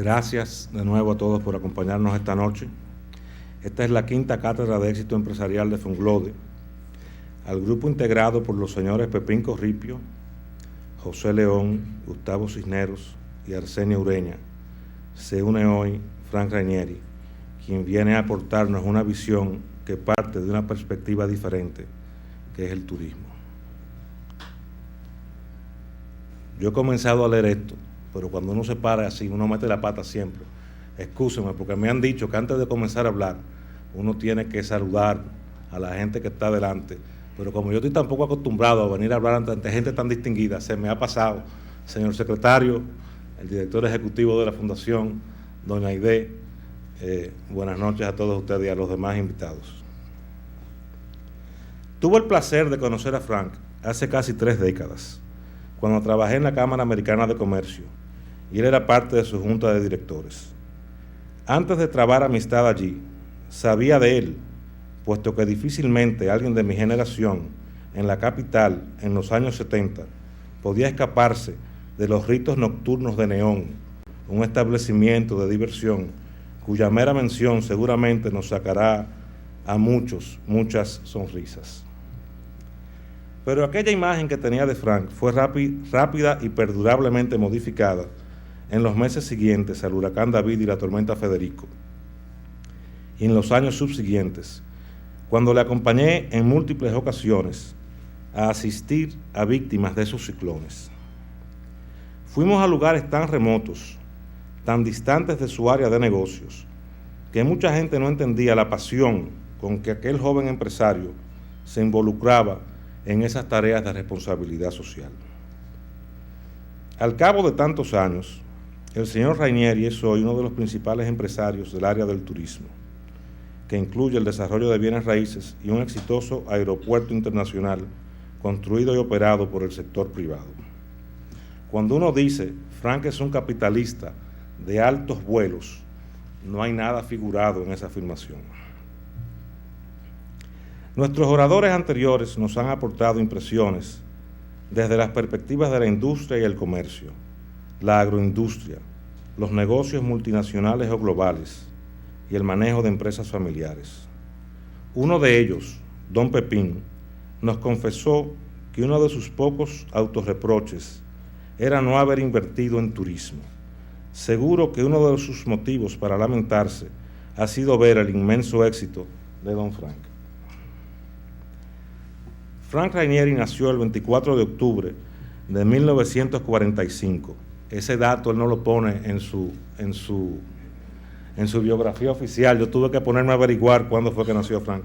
Gracias de nuevo a todos por acompañarnos esta noche. Esta es la quinta cátedra de éxito empresarial de Fonglode. Al grupo integrado por los señores Pepín Corripio, José León, Gustavo Cisneros y Arsenio Ureña, se une hoy Frank Rainieri, quien viene a aportarnos una visión que parte de una perspectiva diferente, que es el turismo. Yo he comenzado a leer esto, pero cuando uno se para así, uno mete la pata siempre. Excúsenme, porque me han dicho que antes de comenzar a hablar, uno tiene que saludar a la gente que está delante. Pero como yo estoy tan poco acostumbrado a venir a hablar ante gente tan distinguida, se me ha pasado. Señor secretario, el director ejecutivo de la Fundación, doña Aide, buenas noches a todos ustedes y a los demás invitados. Tuve el placer de conocer a Frank hace casi 3 décadas, cuando trabajé en la Cámara Americana de Comercio, y él era parte de su junta de directores. Antes de trabar amistad allí, sabía de él, puesto que difícilmente alguien de mi generación en la capital en los años 70 podía escaparse de los ritos nocturnos de Neón, un establecimiento de diversión cuya mera mención seguramente nos sacará a muchas sonrisas. Pero aquella imagen que tenía de Frank fue rápida y perdurablemente modificada en los meses siguientes al huracán David y la tormenta Federico, y en los años subsiguientes, cuando le acompañé en múltiples ocasiones a asistir a víctimas de esos ciclones. Fuimos a lugares tan remotos, tan distantes de su área de negocios, que mucha gente no entendía la pasión con que aquel joven empresario se involucraba en esas tareas de responsabilidad social. Al cabo de tantos años, el señor Rainieri es hoy uno de los principales empresarios del área del turismo, que incluye el desarrollo de bienes raíces y un exitoso aeropuerto internacional construido y operado por el sector privado. Cuando uno dice Frank es un capitalista de altos vuelos, no hay nada figurado en esa afirmación. Nuestros oradores anteriores nos han aportado impresiones desde las perspectivas de la industria y el comercio, la agroindustria, los negocios multinacionales o globales y el manejo de empresas familiares. Uno de ellos, don Pepín, nos confesó que uno de sus pocos autorreproches era no haber invertido en turismo. Seguro que uno de sus motivos para lamentarse ha sido ver el inmenso éxito de don Frank. Frank Rainieri nació el 24 de octubre de 1945. Ese dato él no lo pone en su biografía oficial. Yo tuve que ponerme a averiguar cuándo fue que nació Frank.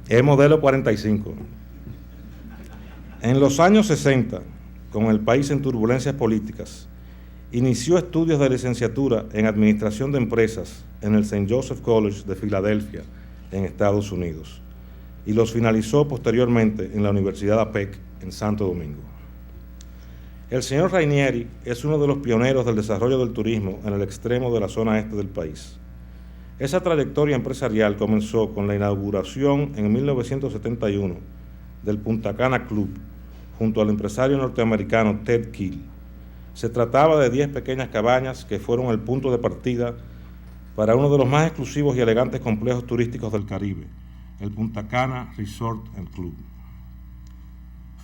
Es modelo 45. En los años 60, con el país en turbulencias políticas, inició estudios de licenciatura en Administración de Empresas en el St. Joseph College de Filadelfia, en Estados Unidos, y los finalizó posteriormente en la Universidad APEC en Santo Domingo. El señor Rainieri es uno de los pioneros del desarrollo del turismo en el extremo de la zona este del país. Esa trayectoria empresarial comenzó con la inauguración en 1971 del Punta Cana Club, junto al empresario norteamericano Ted Keel. Se trataba de 10 pequeñas cabañas que fueron el punto de partida para uno de los más exclusivos y elegantes complejos turísticos del Caribe, el Punta Cana Resort and Club.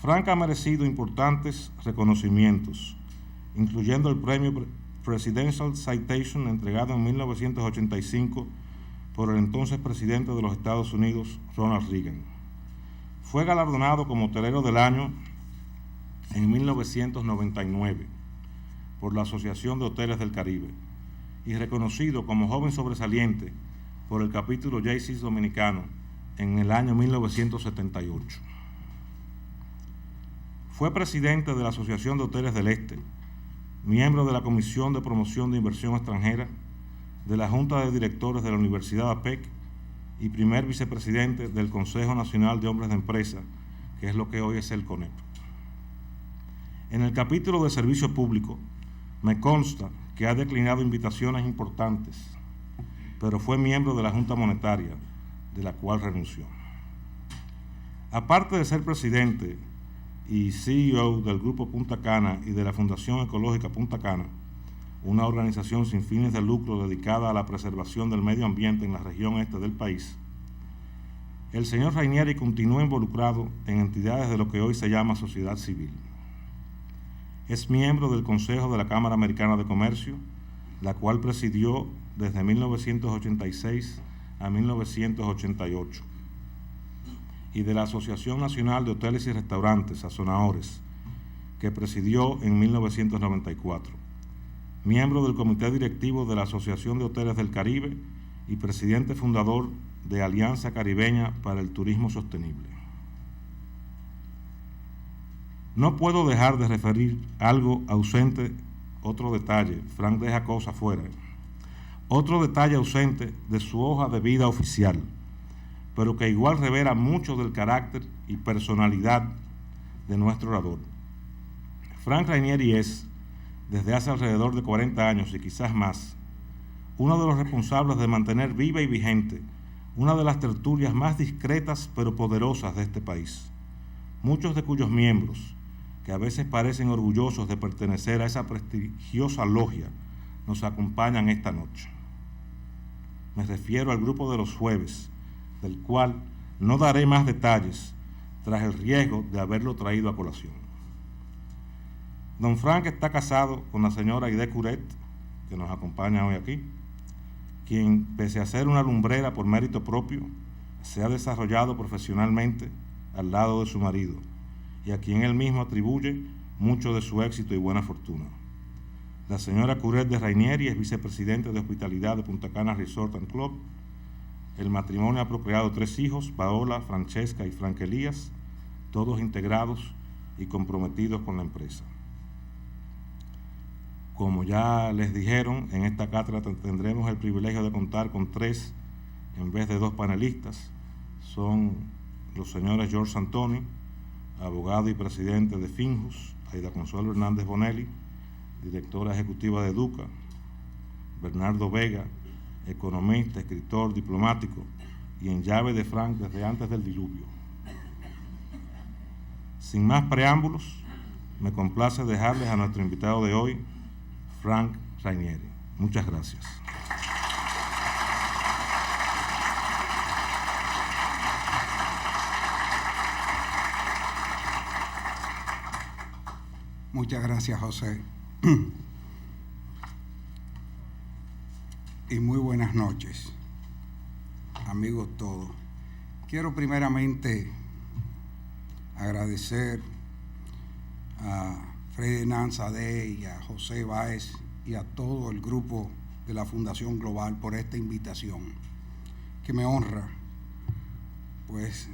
Frank ha merecido importantes reconocimientos, incluyendo el premio Presidential Citation entregado en 1985 por el entonces presidente de los Estados Unidos, Ronald Reagan. Fue galardonado como hotelero del año en 1999 por la Asociación de Hoteles del Caribe y reconocido como joven sobresaliente por el capítulo Jaycees Dominicano en el año 1978. Fue presidente de la Asociación de Hoteles del Este, miembro de la Comisión de Promoción de Inversión Extranjera, de la Junta de Directores de la Universidad APEC y primer vicepresidente del Consejo Nacional de Hombres de Empresa, que es lo que hoy es el CONEP. En el capítulo de Servicio Público, me consta que ha declinado invitaciones importantes, pero fue miembro de la Junta Monetaria, de la cual renunció. Aparte de ser presidente y CEO del Grupo Punta Cana y de la Fundación Ecológica Punta Cana, una organización sin fines de lucro dedicada a la preservación del medio ambiente en la región este del país, el señor Rainieri continúa involucrado en entidades de lo que hoy se llama sociedad civil. Es miembro del Consejo de la Cámara Americana de Comercio, la cual presidió desde 1986 a 1988, y de la Asociación Nacional de Hoteles y Restaurantes, Azonahores, que presidió en 1994. Miembro del Comité Directivo de la Asociación de Hoteles del Caribe y presidente fundador de Alianza Caribeña para el Turismo Sostenible. No puedo dejar de referir algo ausente, otro detalle, Frank deja cosas fuera, otro detalle ausente de su hoja de vida oficial, pero que igual revela mucho del carácter y personalidad de nuestro orador. Frank Rainieri es, desde hace alrededor de 40 años y quizás más, uno de los responsables de mantener viva y vigente una de las tertulias más discretas pero poderosas de este país, muchos de cuyos miembros, que a veces parecen orgullosos de pertenecer a esa prestigiosa logia, nos acompañan esta noche. Me refiero al grupo de los jueves, del cual no daré más detalles tras el riesgo de haberlo traído a colación. Don Frank está casado con la señora Aide Curet, que nos acompaña hoy aquí, quien, pese a ser una lumbrera por mérito propio, se ha desarrollado profesionalmente al lado de su marido, y a quien él mismo atribuye mucho de su éxito y buena fortuna. La señora Curet de Rainieri es vicepresidente de Hospitalidad de Punta Cana Resort and Club. El matrimonio ha procreado 3 hijos, Paola, Francesca y Frank Elías, todos integrados y comprometidos con la empresa. Como ya les dijeron, en esta cátedra tendremos el privilegio de contar con 3 en vez de 2 panelistas. Son los señores George Santoni, abogado y presidente de Finjus, Aida Consuelo Hernández Bonelli, directora ejecutiva de Educa, Bernardo Vega, economista, escritor, diplomático y en llave de Frank desde antes del diluvio. Sin más preámbulos, me complace dejarles a nuestro invitado de hoy, Frank Rainieri. Muchas gracias. Muchas gracias, José. Y muy buenas noches, amigos todos. Quiero primeramente agradecer a Freddy Nanzade y a José Báez y a todo el grupo de la Fundación Global por esta invitación, que me honra, pues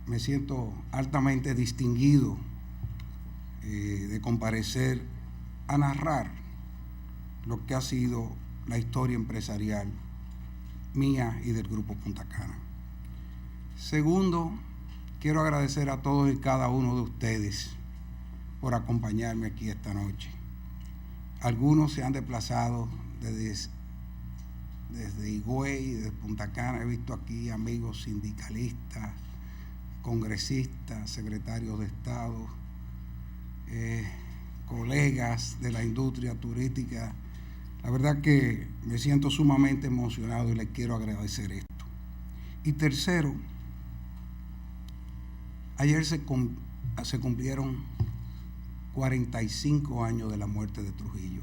me siento altamente distinguido de comparecer a narrar lo que ha sido la historia empresarial mía y del Grupo Punta Cana. Segundo, quiero agradecer a todos y cada uno de ustedes por acompañarme aquí esta noche. Algunos se han desplazado desde Higüey, desde Punta Cana. He visto aquí amigos sindicalistas, congresistas, secretarios de Estado, colegas de la industria turística. La verdad que me siento sumamente emocionado y les quiero agradecer esto. Y tercero, ayer se cumplieron 45 años de la muerte de Trujillo,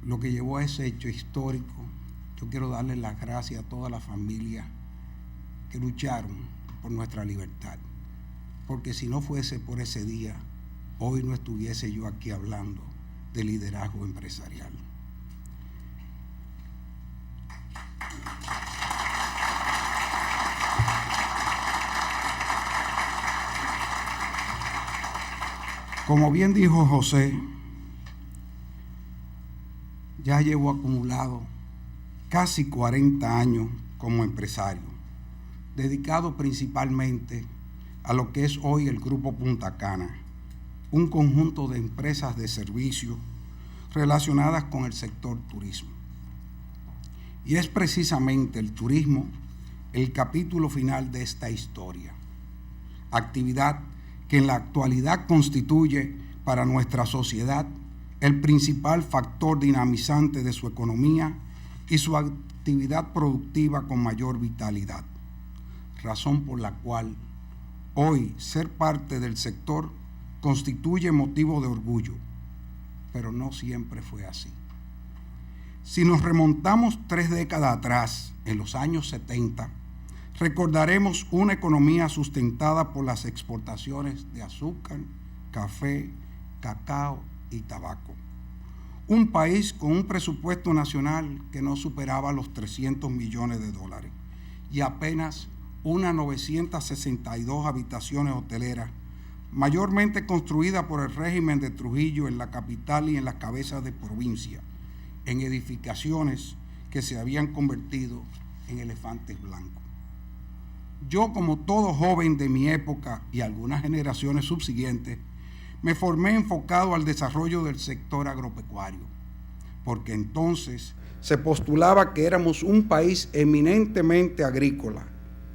lo que llevó a ese hecho histórico. Yo quiero darle las gracias a toda la familia que lucharon por nuestra libertad, porque si no fuese por ese día, hoy no estuviese yo aquí hablando de liderazgo empresarial. Como bien dijo José, ya llevo acumulado casi 40 años como empresario, dedicado principalmente a lo que es hoy el Grupo Punta Cana, un conjunto de empresas de servicio relacionadas con el sector turismo. Y es precisamente el turismo el capítulo final de esta historia, actividad que en la actualidad constituye para nuestra sociedad el principal factor dinamizante de su economía y su actividad productiva con mayor vitalidad, razón por la cual hoy ser parte del sector constituye motivo de orgullo, pero no siempre fue así. Si nos remontamos 3 décadas atrás, en los años 70, recordaremos una economía sustentada por las exportaciones de azúcar, café, cacao y tabaco. Un país con un presupuesto nacional que no superaba los 300 millones de dólares y apenas unas 962 habitaciones hoteleras, mayormente construidas por el régimen de Trujillo en la capital y en las cabezas de provincia, en edificaciones que se habían convertido en elefantes blancos. Yo, como todo joven de mi época y algunas generaciones subsiguientes, me formé enfocado al desarrollo del sector agropecuario, porque entonces se postulaba que éramos un país eminentemente agrícola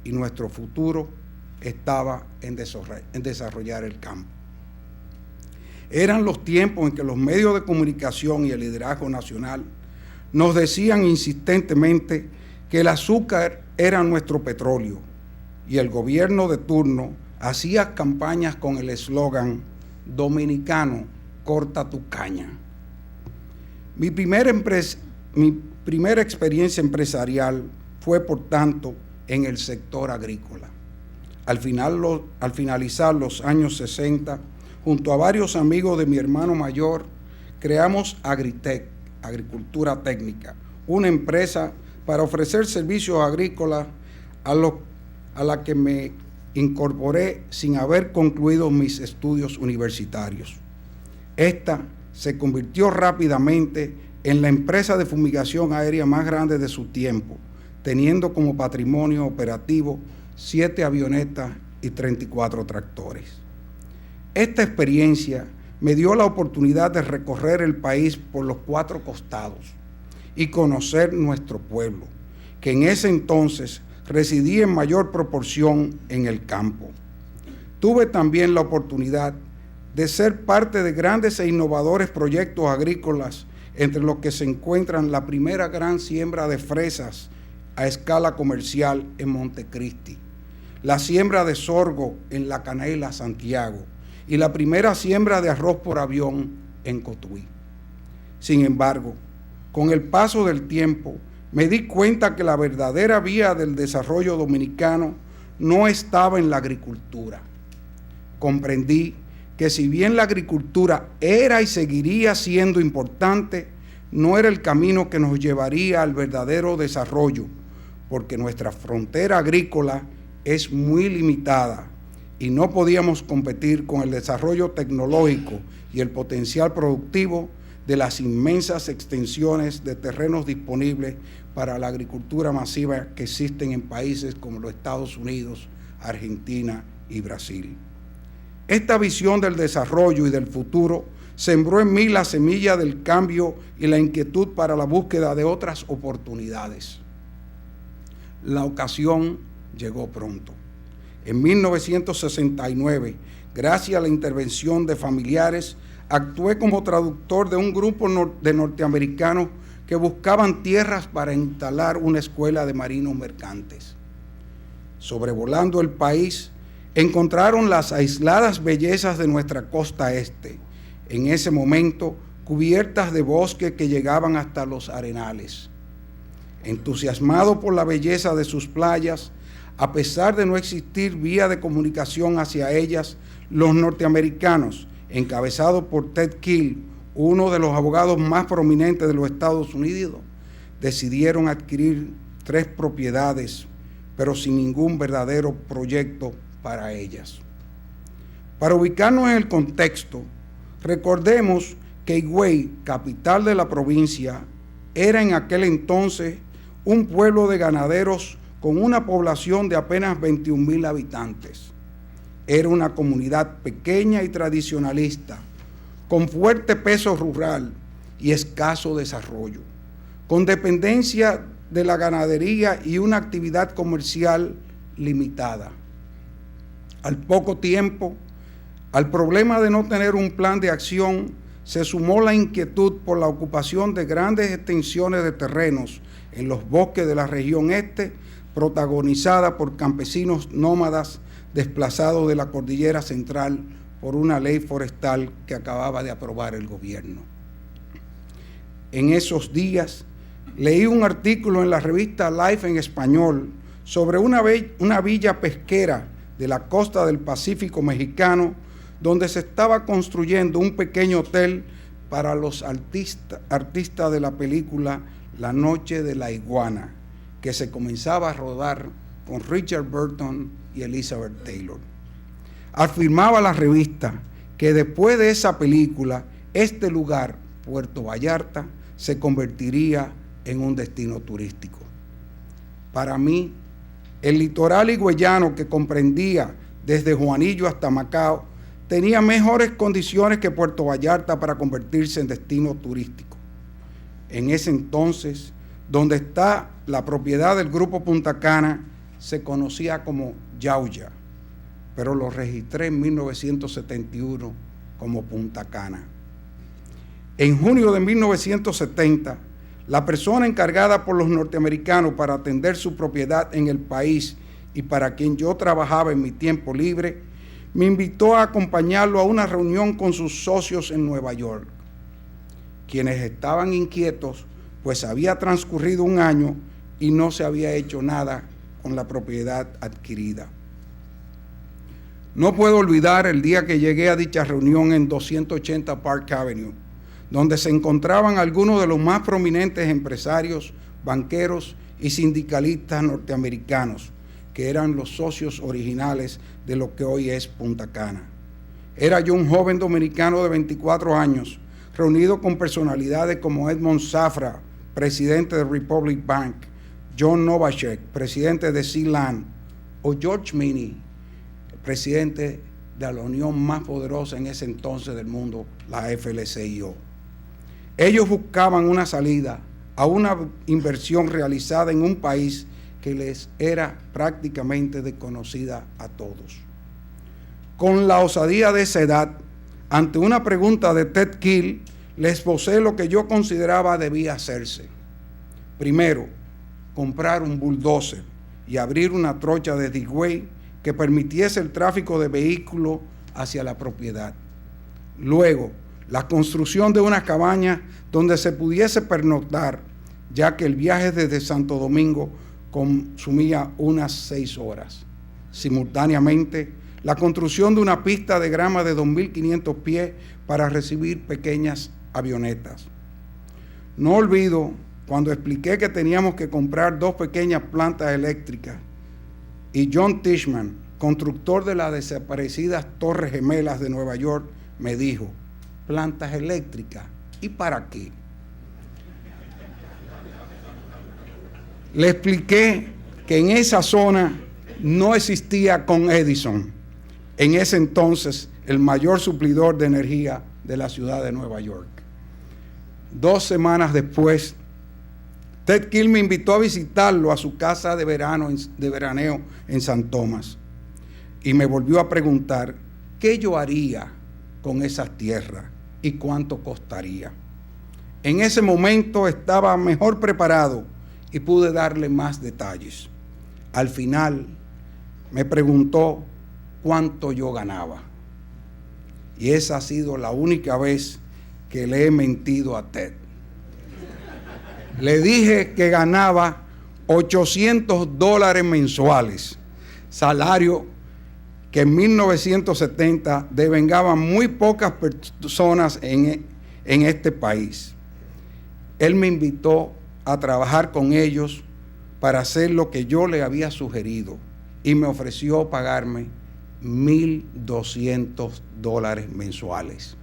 y nuestro futuro estaba en desarrollar el campo. Eran los tiempos en que los medios de comunicación y el liderazgo nacional nos decían insistentemente que el azúcar era nuestro petróleo, y el gobierno de turno hacía campañas con el eslogan "Dominicano, corta tu caña". Mi primera experiencia empresarial fue, por tanto, en el sector agrícola. Al finalizar los años 60, junto a varios amigos de mi hermano mayor, creamos Agritec, Agricultura Técnica, una empresa para ofrecer servicios agrícolas a la que me incorporé sin haber concluido mis estudios universitarios. Esta se convirtió rápidamente en la empresa de fumigación aérea más grande de su tiempo, teniendo como patrimonio operativo 7 avionetas y 34 tractores. Esta experiencia me dio la oportunidad de recorrer el país por los 4 costados y conocer nuestro pueblo, que en ese entonces residía en mayor proporción en el campo. Tuve también la oportunidad de ser parte de grandes e innovadores proyectos agrícolas, entre los que se encuentran la primera gran siembra de fresas a escala comercial en Montecristi, la siembra de sorgo en La Canela, Santiago, y la primera siembra de arroz por avión en Cotuí. Sin embargo, con el paso del tiempo, me di cuenta que la verdadera vía del desarrollo dominicano no estaba en la agricultura. Comprendí que si bien la agricultura era y seguiría siendo importante, no era el camino que nos llevaría al verdadero desarrollo, porque nuestra frontera agrícola es muy limitada y no podíamos competir con el desarrollo tecnológico y el potencial productivo de las inmensas extensiones de terrenos disponibles para la agricultura masiva que existen en países como los Estados Unidos, Argentina y Brasil. Esta visión del desarrollo y del futuro sembró en mí la semilla del cambio y la inquietud para la búsqueda de otras oportunidades. La ocasión llegó pronto. En 1969, gracias a la intervención de familiares, actué como traductor de un grupo de norteamericanos que buscaban tierras para instalar una escuela de marinos mercantes. Sobrevolando el país, encontraron las aisladas bellezas de nuestra costa este, en ese momento cubiertas de bosque que llegaban hasta los arenales. Entusiasmado por la belleza de sus playas, a pesar de no existir vía de comunicación hacia ellas, los norteamericanos, encabezados por Ted Keel, uno de los abogados más prominentes de los Estados Unidos, decidieron adquirir 3 propiedades, pero sin ningún verdadero proyecto para ellas. Para ubicarnos en el contexto, recordemos que Higüey, capital de la provincia, era en aquel entonces un pueblo de ganaderos con una población de apenas 21,000 habitantes. Era una comunidad pequeña y tradicionalista, con fuerte peso rural y escaso desarrollo, con dependencia de la ganadería y una actividad comercial limitada. Al poco tiempo, al problema de no tener un plan de acción, se sumó la inquietud por la ocupación de grandes extensiones de terrenos en los bosques de la región este, protagonizada por campesinos nómadas desplazados de la cordillera central por una ley forestal que acababa de aprobar el gobierno. En esos días leí un artículo en la revista Life en español sobre una villa pesquera de la costa del Pacífico mexicano, donde se estaba construyendo un pequeño hotel para los artistas de la película La Noche de la Iguana, que se comenzaba a rodar con Richard Burton y Elizabeth Taylor. Afirmaba la revista que después de esa película, este lugar, Puerto Vallarta, se convertiría en un destino turístico. Para mí, el litoral higüeyano, que comprendía desde Juanillo hasta Macao, tenía mejores condiciones que Puerto Vallarta para convertirse en destino turístico. En ese entonces, donde está la propiedad del Grupo Punta Cana, se conocía como Yauya, pero lo registré en 1971 como Punta Cana. En junio de 1970, la persona encargada por los norteamericanos para atender su propiedad en el país y para quien yo trabajaba en mi tiempo libre, me invitó a acompañarlo a una reunión con sus socios en Nueva York, quienes estaban inquietos, pues había transcurrido un año y no se había hecho nada con la propiedad adquirida. No puedo olvidar el día que llegué a dicha reunión en 280 Park Avenue, donde se encontraban algunos de los más prominentes empresarios, banqueros y sindicalistas norteamericanos, que eran los socios originales de lo que hoy es Punta Cana. Era yo un joven dominicano de 24 años, reunido con personalidades como Edmond Zafra, presidente de Republic Bank, John Novacek, presidente de Sealand, o George Minnie, presidente de la unión más poderosa en ese entonces del mundo, la FLCIO. Ellos buscaban una salida a una inversión realizada en un país que les era prácticamente desconocida a todos. Con la osadía de esa edad, ante una pregunta de Ted Keel, les esbocé lo que yo consideraba debía hacerse. Primero, comprar un bulldozer y abrir una trocha de digway que permitiese el tráfico de vehículos hacia la propiedad. Luego, la construcción de una cabaña donde se pudiese pernoctar, ya que el viaje desde Santo Domingo consumía unas 6 horas. Simultáneamente, la construcción de una pista de grama de 2.500 pies para recibir pequeñas avionetas. No olvido cuando expliqué que teníamos que comprar 2 pequeñas plantas eléctricas y John Tishman, constructor de las desaparecidas Torres Gemelas de Nueva York, me dijo: ¿plantas eléctricas? ¿Y para qué? Le expliqué que en esa zona no existía Con Edison, en ese entonces el mayor suplidor de energía de la ciudad de Nueva York. 2 semanas después, Ted Keel me invitó a visitarlo a su casa de veraneo en San Tomás y me volvió a preguntar qué yo haría con esas tierras y cuánto costaría. En ese momento estaba mejor preparado y pude darle más detalles. Al final me preguntó cuánto yo ganaba. Y esa ha sido la única vez que le he mentido a Ted. Le dije que ganaba $800 mensuales, salario que en 1970 devengaban muy pocas personas en este país. Él me invitó a trabajar con ellos para hacer lo que yo le había sugerido y me ofreció pagarme $1,200 mensuales.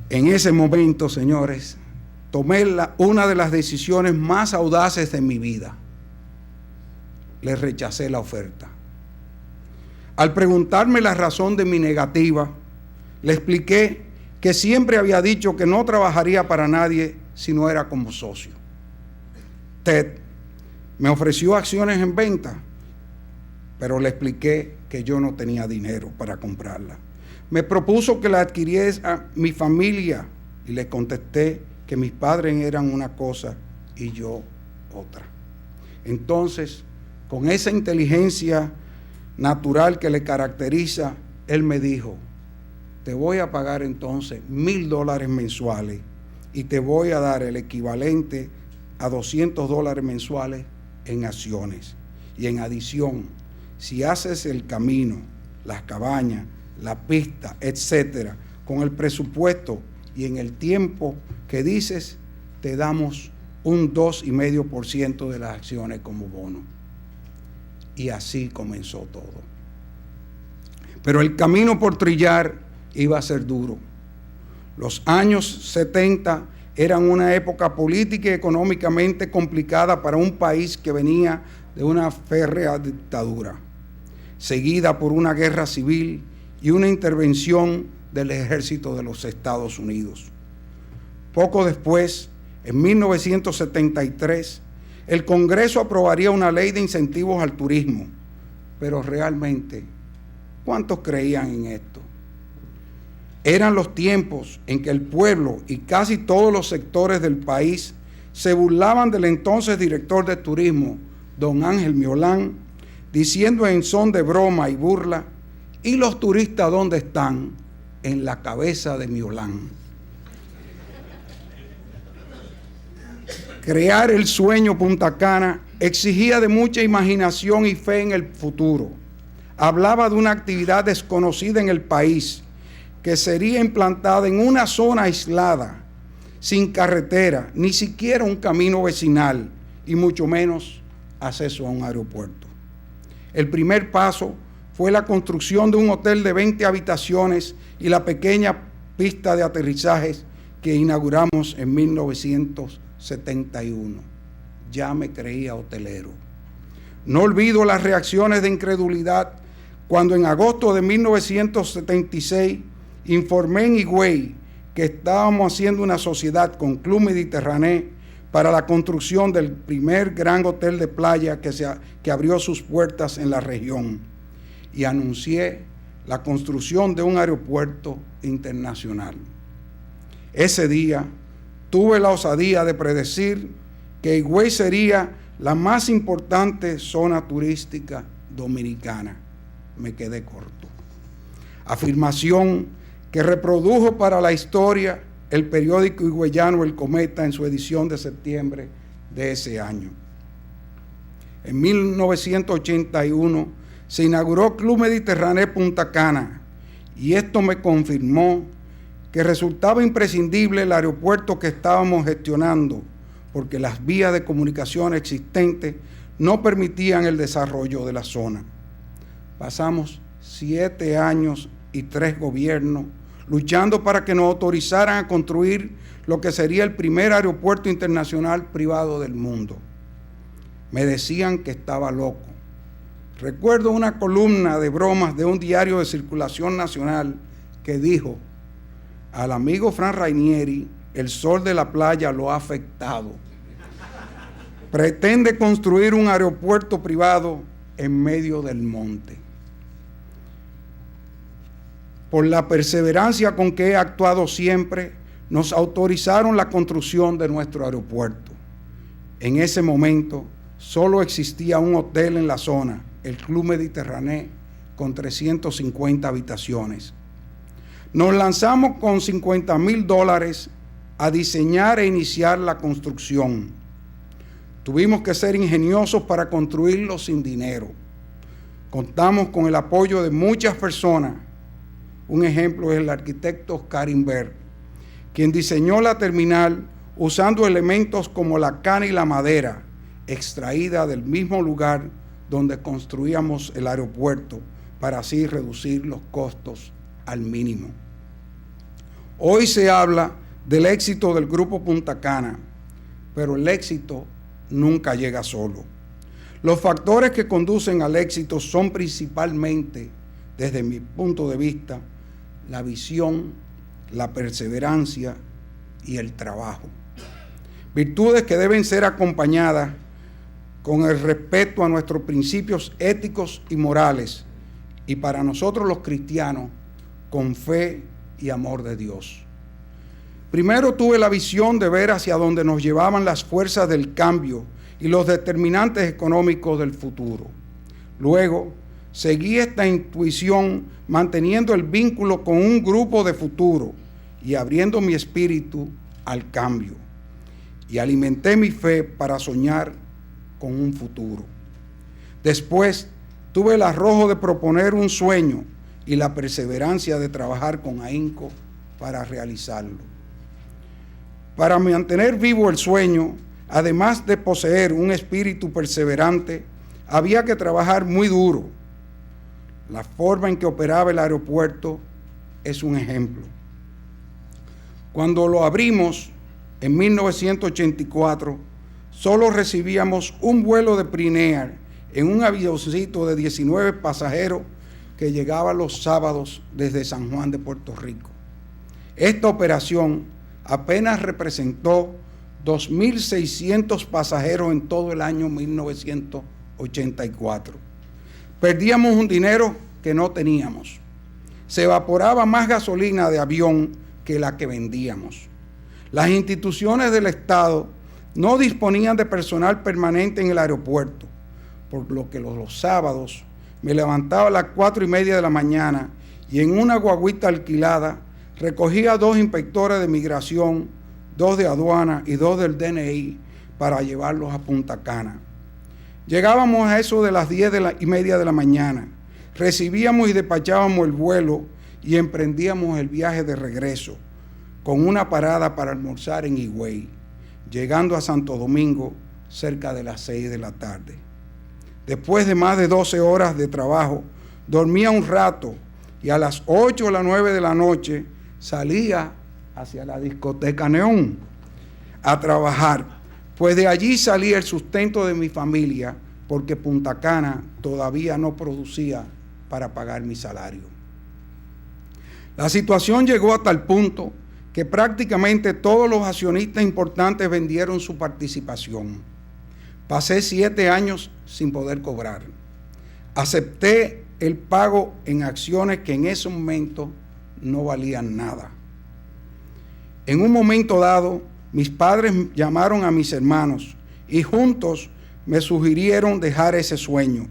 En ese momento, señores, tomé una de las decisiones más audaces de mi vida. Le rechacé la oferta. Al preguntarme la razón de mi negativa, le expliqué que siempre había dicho que no trabajaría para nadie si no era como socio. Ted me ofreció acciones en venta, pero le expliqué que yo no tenía dinero para comprarla. Me propuso que la adquiriera mi familia y le contesté que mis padres eran una cosa y yo otra. Entonces, con esa inteligencia natural que le caracteriza, él me dijo: te voy a pagar entonces $1,000 mensuales y te voy a dar el equivalente a $200 mensuales en acciones. Y en adición, si haces el camino, las cabañas, la pista, etcétera, con el presupuesto y en el tiempo que dices, te damos un 2,5% de las acciones como bono. Y así comenzó todo. Pero el camino por trillar iba a ser duro. Los años 70 eran una época política y económicamente complicada para un país que venía de una férrea dictadura, seguida por una guerra civil y una intervención del ejército de los Estados Unidos. Poco después, en 1973, el Congreso aprobaría una ley de incentivos al turismo, pero realmente, ¿cuántos creían en esto? Eran los tiempos en que el pueblo y casi todos los sectores del país se burlaban del entonces director de turismo, don Ángel Miolán, diciendo en son de broma y burla: ¿y los turistas dónde están? En la cabeza de Miolán. Crear el sueño Punta Cana exigía de mucha imaginación y fe en el futuro. Hablaba de una actividad desconocida en el país, que sería implantada en una zona aislada, sin carretera, ni siquiera un camino vecinal, y mucho menos acceso a un aeropuerto. El primer paso fue la construcción de un hotel de 20 habitaciones y la pequeña pista de aterrizajes que inauguramos en 1971. Ya me creía hotelero. No olvido las reacciones de incredulidad cuando en agosto de 1976 informé en Higüey que estábamos haciendo una sociedad con Club Mediterráneo para la construcción del primer gran hotel de playa que abrió sus puertas en la región, y anuncié la construcción de un aeropuerto internacional. Ese día tuve la osadía de predecir que Higüey sería la más importante zona turística dominicana. Me quedé corto. Afirmación que reprodujo para la historia el periódico higüeyano El Cometa en su edición de septiembre de ese año. En 1981 se inauguró Club Mediterráneo Punta Cana, y esto me confirmó que resultaba imprescindible el aeropuerto que estábamos gestionando, porque las vías de comunicación existentes no permitían el desarrollo de la zona. Pasamos 7 años y 3 gobiernos luchando para que nos autorizaran a construir lo que sería el primer aeropuerto internacional privado del mundo. Me decían que estaba loco. Recuerdo una columna de bromas de un diario de circulación nacional que dijo: al amigo Fran Rainieri el sol de la playa lo ha afectado. Pretende construir un aeropuerto privado en medio del monte. Por la perseverancia con que he actuado siempre, nos autorizaron la construcción de nuestro aeropuerto. En ese momento solo existía un hotel en la zona, el Club Mediterráneo, con 350 habitaciones. Nos lanzamos con $50,000 a diseñar e iniciar la construcción. Tuvimos que ser ingeniosos para construirlo sin dinero. Contamos con el apoyo de muchas personas. Un ejemplo es el arquitecto Oscar Inver, quien diseñó la terminal usando elementos como la cana y la madera, extraída del mismo lugar donde construíamos el aeropuerto, para así reducir los costos al mínimo. Hoy se habla del éxito del Grupo Punta Cana, pero el éxito nunca llega solo. Los factores que conducen al éxito son principalmente, desde mi punto de vista, la visión, la perseverancia y el trabajo. Virtudes que deben ser acompañadas con el respeto a nuestros principios éticos y morales, y para nosotros los cristianos, con fe y amor de Dios. Primero tuve la visión de ver hacia dónde nos llevaban las fuerzas del cambio y los determinantes económicos del futuro. Luego, seguí esta intuición manteniendo el vínculo con un grupo de futuro y abriendo mi espíritu al cambio. Y alimenté mi fe para soñar con un futuro. Después, tuve el arrojo de proponer un sueño y la perseverancia de trabajar con ahínco para realizarlo. Para mantener vivo el sueño, además de poseer un espíritu perseverante, había que trabajar muy duro. La forma en que operaba el aeropuerto es un ejemplo. Cuando lo abrimos en 1984, solo recibíamos un vuelo de Prinair en un avioncito de 19 pasajeros que llegaba los sábados desde San Juan de Puerto Rico. Esta operación apenas representó 2.600 pasajeros en todo el año 1984. Perdíamos un dinero que no teníamos. Se evaporaba más gasolina de avión que la que vendíamos. Las instituciones del Estado no disponían de personal permanente en el aeropuerto, por lo que los sábados me levantaba a las 4:30 de la mañana y en una guaguita alquilada recogía 2 inspectores de migración, 2 de aduana y 2 del DNI para llevarlos a Punta Cana. Llegábamos a eso de las 10:30 de la mañana, recibíamos y despachábamos el vuelo y emprendíamos el viaje de regreso, con una parada para almorzar en Higüey, llegando a Santo Domingo cerca de las 6 de la tarde. Después de más de 12 horas de trabajo, dormía un rato y a las 8 o las 9 de la noche salía hacia la discoteca Neón a trabajar, pues de allí salía el sustento de mi familia, porque Punta Cana todavía no producía para pagar mi salario. La situación llegó a tal punto que prácticamente todos los accionistas importantes vendieron su participación. Pasé 7 años sin poder cobrar. Acepté el pago en acciones que en ese momento no valían nada. En un momento dado, mis padres llamaron a mis hermanos y juntos me sugirieron dejar ese sueño,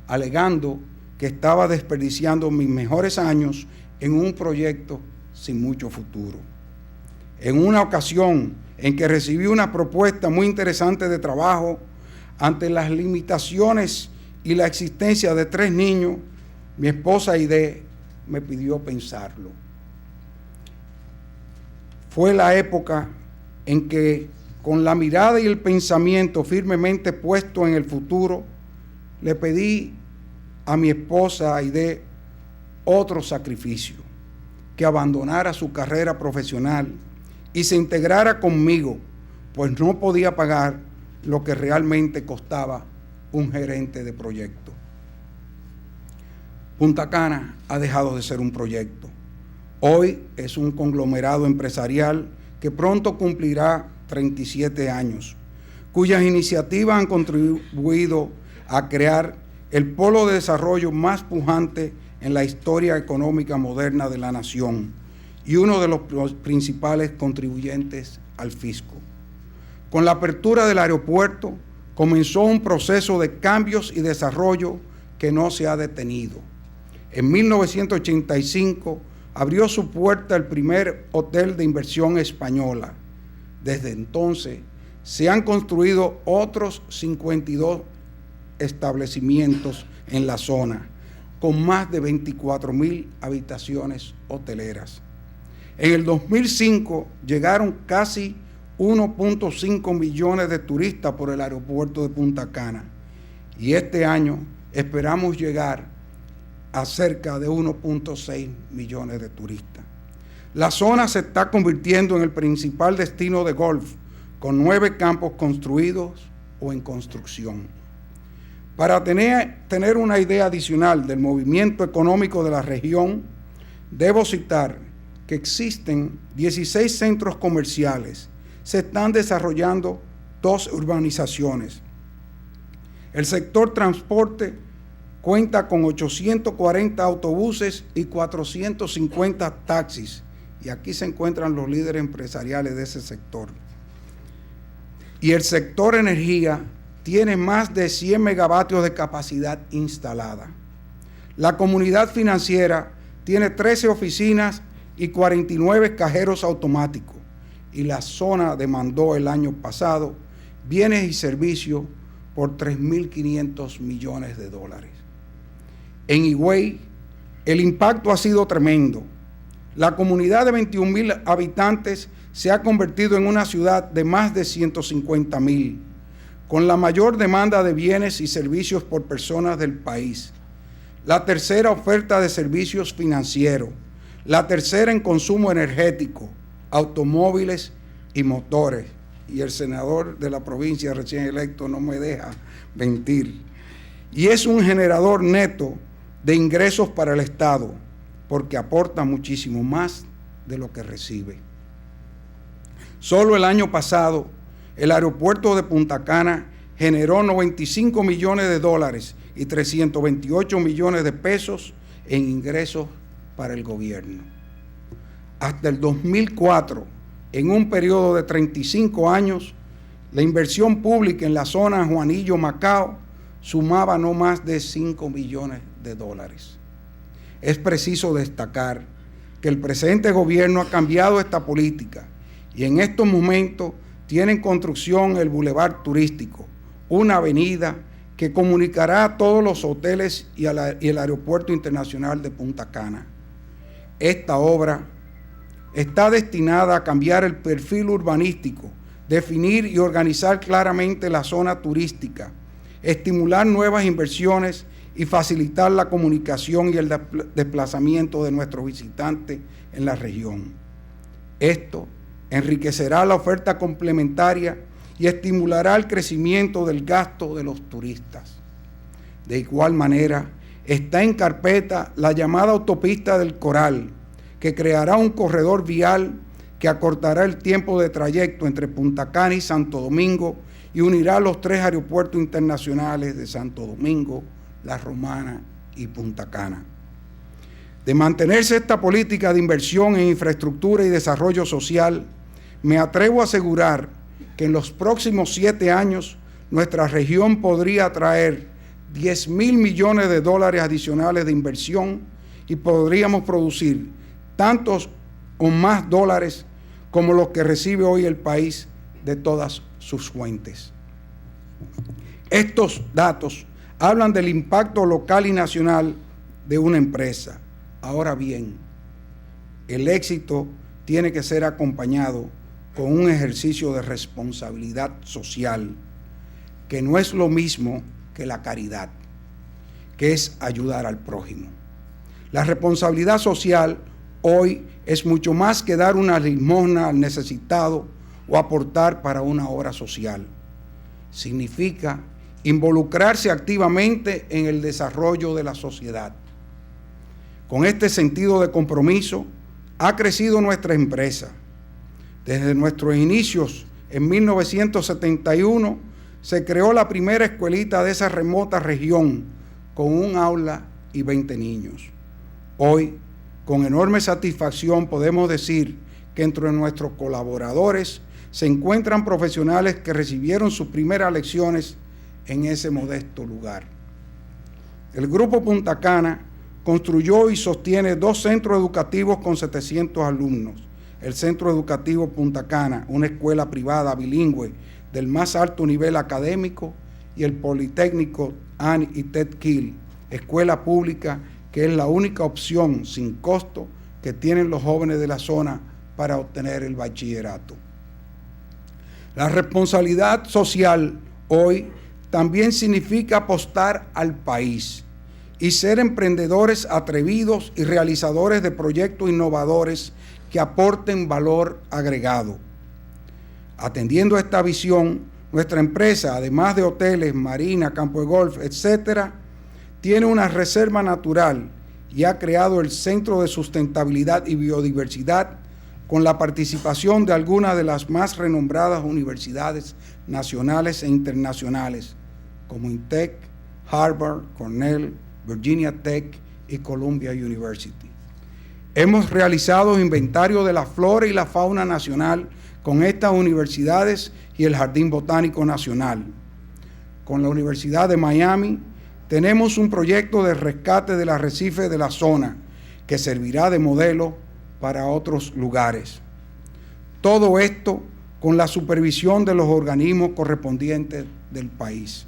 alegando que estaba desperdiciando mis mejores años en un proyecto sin mucho futuro. En una ocasión en que recibí una propuesta muy interesante de trabajo, ante las limitaciones y la existencia de 3 niños, mi esposa Aide me pidió pensarlo. Fue la época en que, con la mirada y el pensamiento firmemente puesto en el futuro, le pedí a mi esposa Aide otro sacrificio, que abandonara su carrera profesional y se integrara conmigo, pues no podía pagar lo que realmente costaba un gerente de proyecto. Punta Cana ha dejado de ser un proyecto. Hoy es un conglomerado empresarial que pronto cumplirá 37 años, cuyas iniciativas han contribuido a crear el polo de desarrollo más pujante en la historia económica moderna de la nación y uno de los principales contribuyentes al fisco. Con la apertura del aeropuerto comenzó un proceso de cambios y desarrollo que no se ha detenido. En 1985 abrió su puerta el primer hotel de inversión española. Desde entonces se han construido otros 52 establecimientos en la zona, con más de 24,000 habitaciones hoteleras. En el 2005 llegaron casi 1.5 millones de turistas por el aeropuerto de Punta Cana y este año esperamos llegar a cerca de 1.6 millones de turistas. La zona se está convirtiendo en el principal destino de golf, con 9 campos construidos o en construcción. Para tener una idea adicional del movimiento económico de la región, debo citar que existen 16 centros comerciales. Se están desarrollando 2 urbanizaciones. El sector transporte cuenta con 840 autobuses y 450 taxis. Y aquí se encuentran los líderes empresariales de ese sector. Y el sector energía tiene más de 100 megavatios de capacidad instalada. La comunidad financiera tiene 13 oficinas y 49 cajeros automáticos. Y la zona demandó el año pasado bienes y servicios por 3.500 millones de dólares. En Higüey, el impacto ha sido tremendo. La comunidad de 21,000 habitantes se ha convertido en una ciudad de más de 150,000, con la mayor demanda de bienes y servicios por personas del país. La tercera oferta de servicios financieros, la tercera en consumo energético, automóviles y motores. Y el senador de la provincia recién electo no me deja mentir. Y es un generador neto de ingresos para el Estado, porque aporta muchísimo más de lo que recibe. Solo el año pasado, el aeropuerto de Punta Cana generó 95 millones de dólares y 328 millones de pesos en ingresos para el gobierno. Hasta el 2004, en un periodo de 35 años, la inversión pública en la zona Juanillo-Macao sumaba no más de 5 millones de dólares. Es preciso destacar que el presente gobierno ha cambiado esta política y en estos momentos tiene en construcción el Boulevard Turístico, una avenida que comunicará a todos los hoteles y el Aeropuerto Internacional de Punta Cana. Esta obra está destinada a cambiar el perfil urbanístico, definir y organizar claramente la zona turística, estimular nuevas inversiones y facilitar la comunicación y el desplazamiento de nuestros visitantes en la región. Esto enriquecerá la oferta complementaria y estimulará el crecimiento del gasto de los turistas. De igual manera, está en carpeta la llamada autopista del Coral, que creará un corredor vial que acortará el tiempo de trayecto entre Punta Cana y Santo Domingo y unirá los 3 aeropuertos internacionales de Santo Domingo, La Romana y Punta Cana. De mantenerse esta política de inversión en infraestructura y desarrollo social, me atrevo a asegurar que en los próximos 7 años nuestra región podría atraer 10,000 millones de dólares adicionales de inversión y podríamos producir tantos o más dólares como los que recibe hoy el país de todas sus fuentes. Estos datos hablan del impacto local y nacional de una empresa. Ahora bien, el éxito tiene que ser acompañado con un ejercicio de responsabilidad social, que no es lo mismo que la caridad, que es ayudar al prójimo. La responsabilidad social hoy es mucho más que dar una limosna al necesitado o aportar para una obra social. Significa involucrarse activamente en el desarrollo de la sociedad. Con este sentido de compromiso ha crecido nuestra empresa. Desde nuestros inicios, en 1971, se creó la primera escuelita de esa remota región, con un aula y 20 niños. Hoy, con enorme satisfacción, podemos decir que entre nuestros colaboradores se encuentran profesionales que recibieron sus primeras lecciones en ese modesto lugar. El Grupo Punta Cana construyó y sostiene 2 centros educativos con 700 alumnos. El Centro Educativo Punta Cana, una escuela privada bilingüe del más alto nivel académico, y el Politécnico Ann y Ted Kiel, escuela pública que es la única opción sin costo que tienen los jóvenes de la zona para obtener el bachillerato. La responsabilidad social hoy también significa apostar al país y ser emprendedores atrevidos y realizadores de proyectos innovadores que aporten valor agregado. Atendiendo a esta visión, nuestra empresa, además de hoteles, marina, campo de golf, etc., tiene una reserva natural y ha creado el Centro de Sustentabilidad y Biodiversidad con la participación de algunas de las más renombradas universidades nacionales e internacionales, como INTEC, Harvard, Cornell, Virginia Tech y Columbia University. Hemos realizado inventario de la flora y la fauna nacional con estas universidades y el Jardín Botánico Nacional. Con la Universidad de Miami tenemos un proyecto de rescate del arrecife de la zona que servirá de modelo para otros lugares. Todo esto con la supervisión de los organismos correspondientes del país.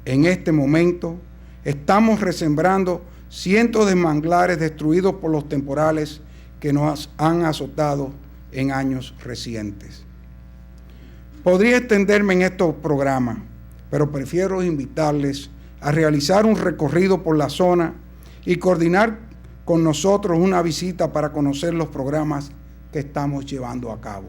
En este momento estamos resembrando cientos de manglares destruidos por los temporales que nos han azotado en años recientes. Podría extenderme en estos programas, pero prefiero invitarles a realizar un recorrido por la zona y coordinar con nosotros una visita para conocer los programas que estamos llevando a cabo.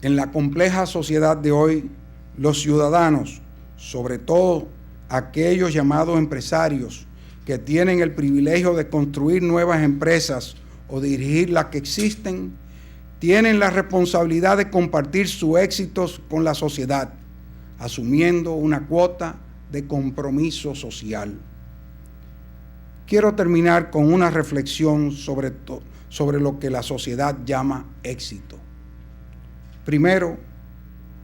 En la compleja sociedad de hoy, los ciudadanos, sobre todo aquellos llamados empresarios que tienen el privilegio de construir nuevas empresas o dirigir las que existen, tienen la responsabilidad de compartir sus éxitos con la sociedad, asumiendo una cuota de compromiso social. Quiero terminar con una reflexión sobre lo que la sociedad llama éxito. Primero,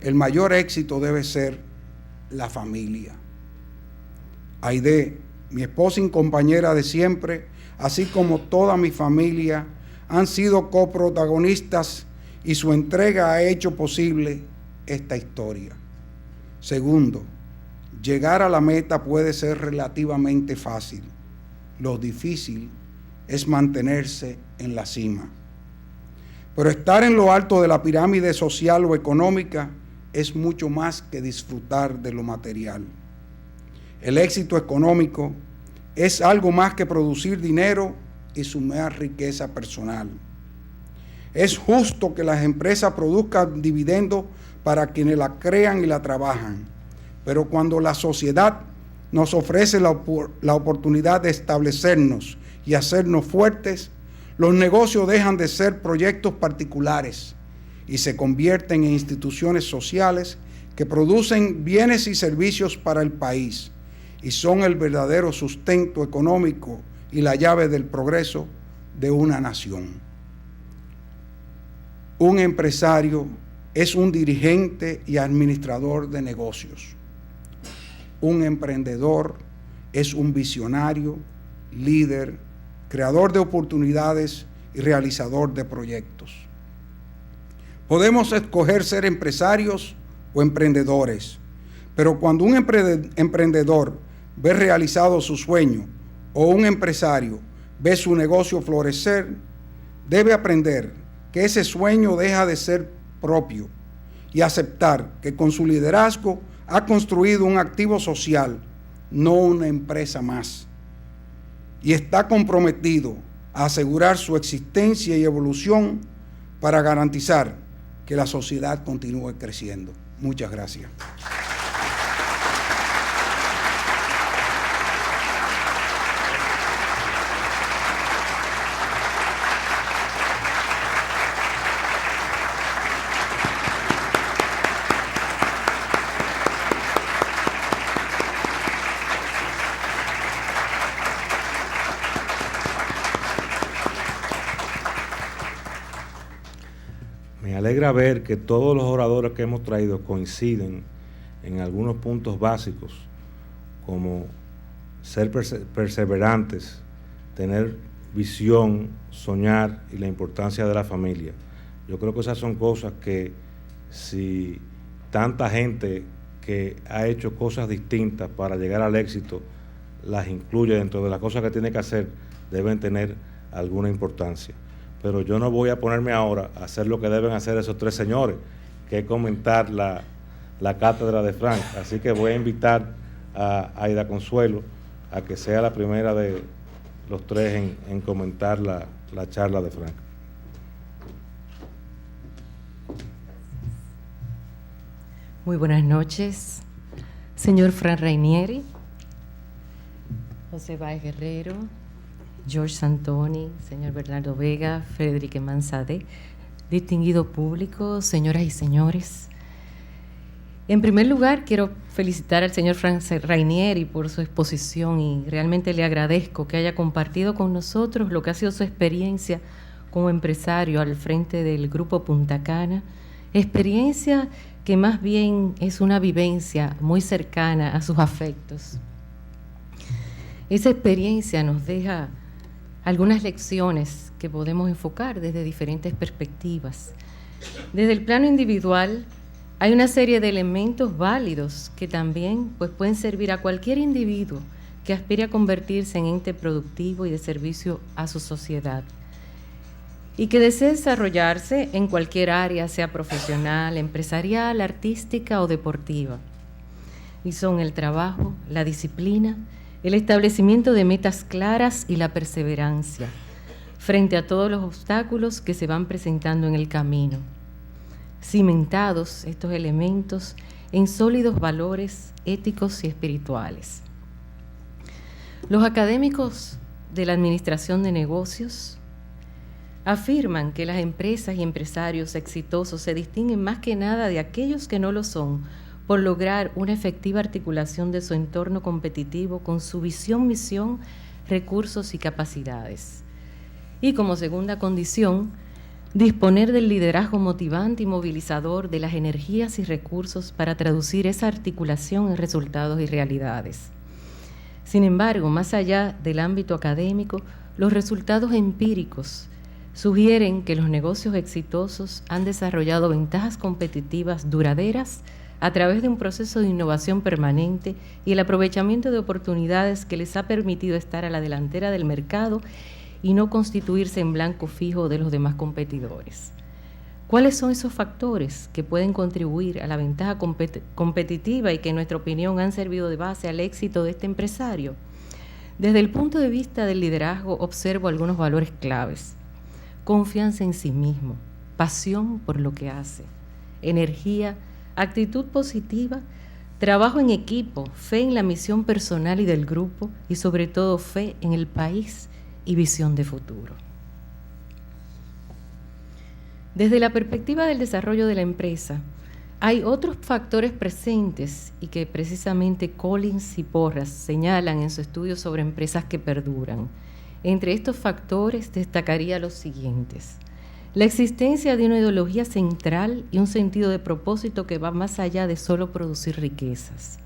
el mayor éxito debe ser la familia. Aide, mi esposa y compañera de siempre, así como toda mi familia, han sido coprotagonistas y su entrega ha hecho posible esta historia. Segundo, llegar a la meta puede ser relativamente fácil. Lo difícil es mantenerse en la cima. Pero estar en lo alto de la pirámide social o económica es mucho más que disfrutar de lo material. El éxito económico es algo más que producir dinero y sumar riqueza personal. Es justo que las empresas produzcan dividendos para quienes la crean y la trabajan, pero cuando la sociedad nos ofrece la oportunidad de establecernos y hacernos fuertes, los negocios dejan de ser proyectos particulares y se convierten en instituciones sociales que producen bienes y servicios para el país y son el verdadero sustento económico y la llave del progreso de una nación. Un empresario es un dirigente y administrador de negocios. Un emprendedor es un visionario, líder, creador de oportunidades y realizador de proyectos. Podemos escoger ser empresarios o emprendedores, pero cuando un emprendedor ve realizado su sueño o un empresario ve su negocio florecer, debe aprender que ese sueño deja de ser propio y aceptar que con su liderazgo ha construido un activo social, no una empresa más, y está comprometido a asegurar su existencia y evolución para garantizar que la sociedad continúe creciendo. Muchas gracias. Me alegra ver que todos los oradores que hemos traído coinciden en algunos puntos básicos, como ser perseverantes, tener visión, soñar y la importancia de la familia. Yo creo que esas son cosas que si tanta gente que ha hecho cosas distintas para llegar al éxito las incluye dentro de las cosas que tiene que hacer, deben tener alguna importancia. Pero yo no voy a ponerme ahora a hacer lo que deben hacer esos tres señores, que es comentar la cátedra de Frank. Así que voy a invitar a Aida Consuelo a que sea la primera de los tres en comentar la charla de Frank. Muy buenas noches, señor Frank Rainieri, José Báez Guerrero, George Santoni, señor Bernardo Vega, Frederique Manzade, distinguido público, señoras y señores. En primer lugar, quiero felicitar al señor Frank Rainieri por su exposición y realmente le agradezco que haya compartido con nosotros lo que ha sido su experiencia como empresario al frente del Grupo Punta Cana, experiencia que más bien es una vivencia muy cercana a sus afectos. Esa experiencia nos deja algunas lecciones que podemos enfocar desde diferentes perspectivas. Desde el plano individual, hay una serie de elementos válidos que también pueden servir a cualquier individuo que aspire a convertirse en ente productivo y de servicio a su sociedad y que desee desarrollarse en cualquier área, sea profesional, empresarial, artística o deportiva. Y son el trabajo, la disciplina, el establecimiento de metas claras y la perseverancia frente a todos los obstáculos que se van presentando en el camino. Cimentados estos elementos en sólidos valores éticos y espirituales. Los académicos de la administración de negocios afirman que las empresas y empresarios exitosos se distinguen más que nada de aquellos que no lo son por lograr una efectiva articulación de su entorno competitivo con su visión, misión, recursos y capacidades. Y como segunda condición, disponer del liderazgo motivante y movilizador de las energías y recursos para traducir esa articulación en resultados y realidades. Sin embargo, más allá del ámbito académico, los resultados empíricos sugieren que los negocios exitosos han desarrollado ventajas competitivas duraderas a través de un proceso de innovación permanente y el aprovechamiento de oportunidades que les ha permitido estar a la delantera del mercado y no constituirse en blanco fijo de los demás competidores. ¿Cuáles son esos factores que pueden contribuir a la ventaja competitiva y que en nuestra opinión han servido de base al éxito de este empresario? Desde el punto de vista del liderazgo observo algunos valores claves. Confianza en sí mismo, pasión por lo que hace, energía, actitud positiva, trabajo en equipo, fe en la misión personal y del grupo y sobre todo fe en el país y visión de futuro. Desde la perspectiva del desarrollo de la empresa, hay otros factores presentes y que precisamente Collins y Porras señalan en su estudio sobre empresas que perduran. Entre estos factores destacaría los siguientes: la existencia de una ideología central y un sentido de propósito que va más allá de solo producir riquezas.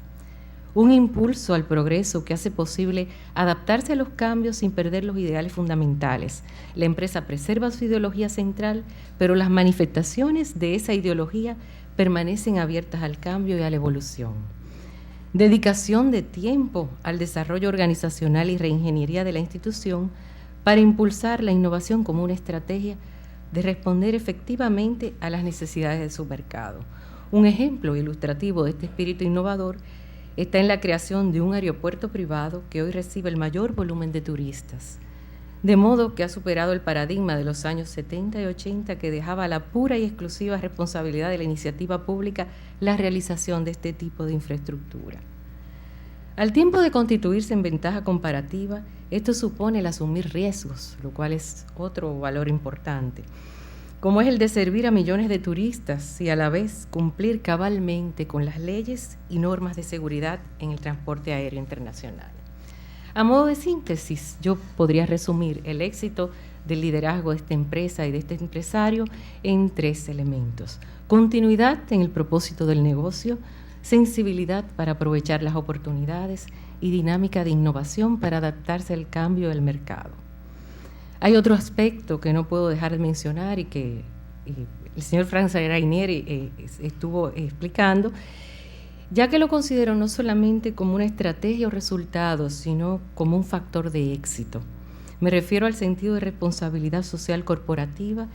Un impulso al progreso que hace posible adaptarse a los cambios sin perder los ideales fundamentales. La empresa preserva su ideología central, pero las manifestaciones de esa ideología permanecen abiertas al cambio y a la evolución. Dedicación de tiempo al desarrollo organizacional y reingeniería de la institución para impulsar la innovación como una estrategia de responder efectivamente a las necesidades de su mercado. Un ejemplo ilustrativo de este espíritu innovador está en la creación de un aeropuerto privado que hoy recibe el mayor volumen de turistas, de modo que ha superado el paradigma de los años 70 y 80 que dejaba a la pura y exclusiva responsabilidad de la iniciativa pública la realización de este tipo de infraestructura. Al tiempo de constituirse en ventaja comparativa, esto supone el asumir riesgos, lo cual es otro valor importante, como es el de servir a millones de turistas y a la vez cumplir cabalmente con las leyes y normas de seguridad en el transporte aéreo internacional. A modo de síntesis, yo podría resumir el éxito del liderazgo de esta empresa y de este empresario en 3 elementos: continuidad en el propósito del negocio, sensibilidad para aprovechar las oportunidades y dinámica de innovación para adaptarse al cambio del mercado. Hay otro aspecto que no puedo dejar de mencionar y que el señor Frank Rainieri estuvo explicando, ya que lo considero no solamente como una estrategia o resultado, sino como un factor de éxito. Me refiero al sentido de responsabilidad social corporativa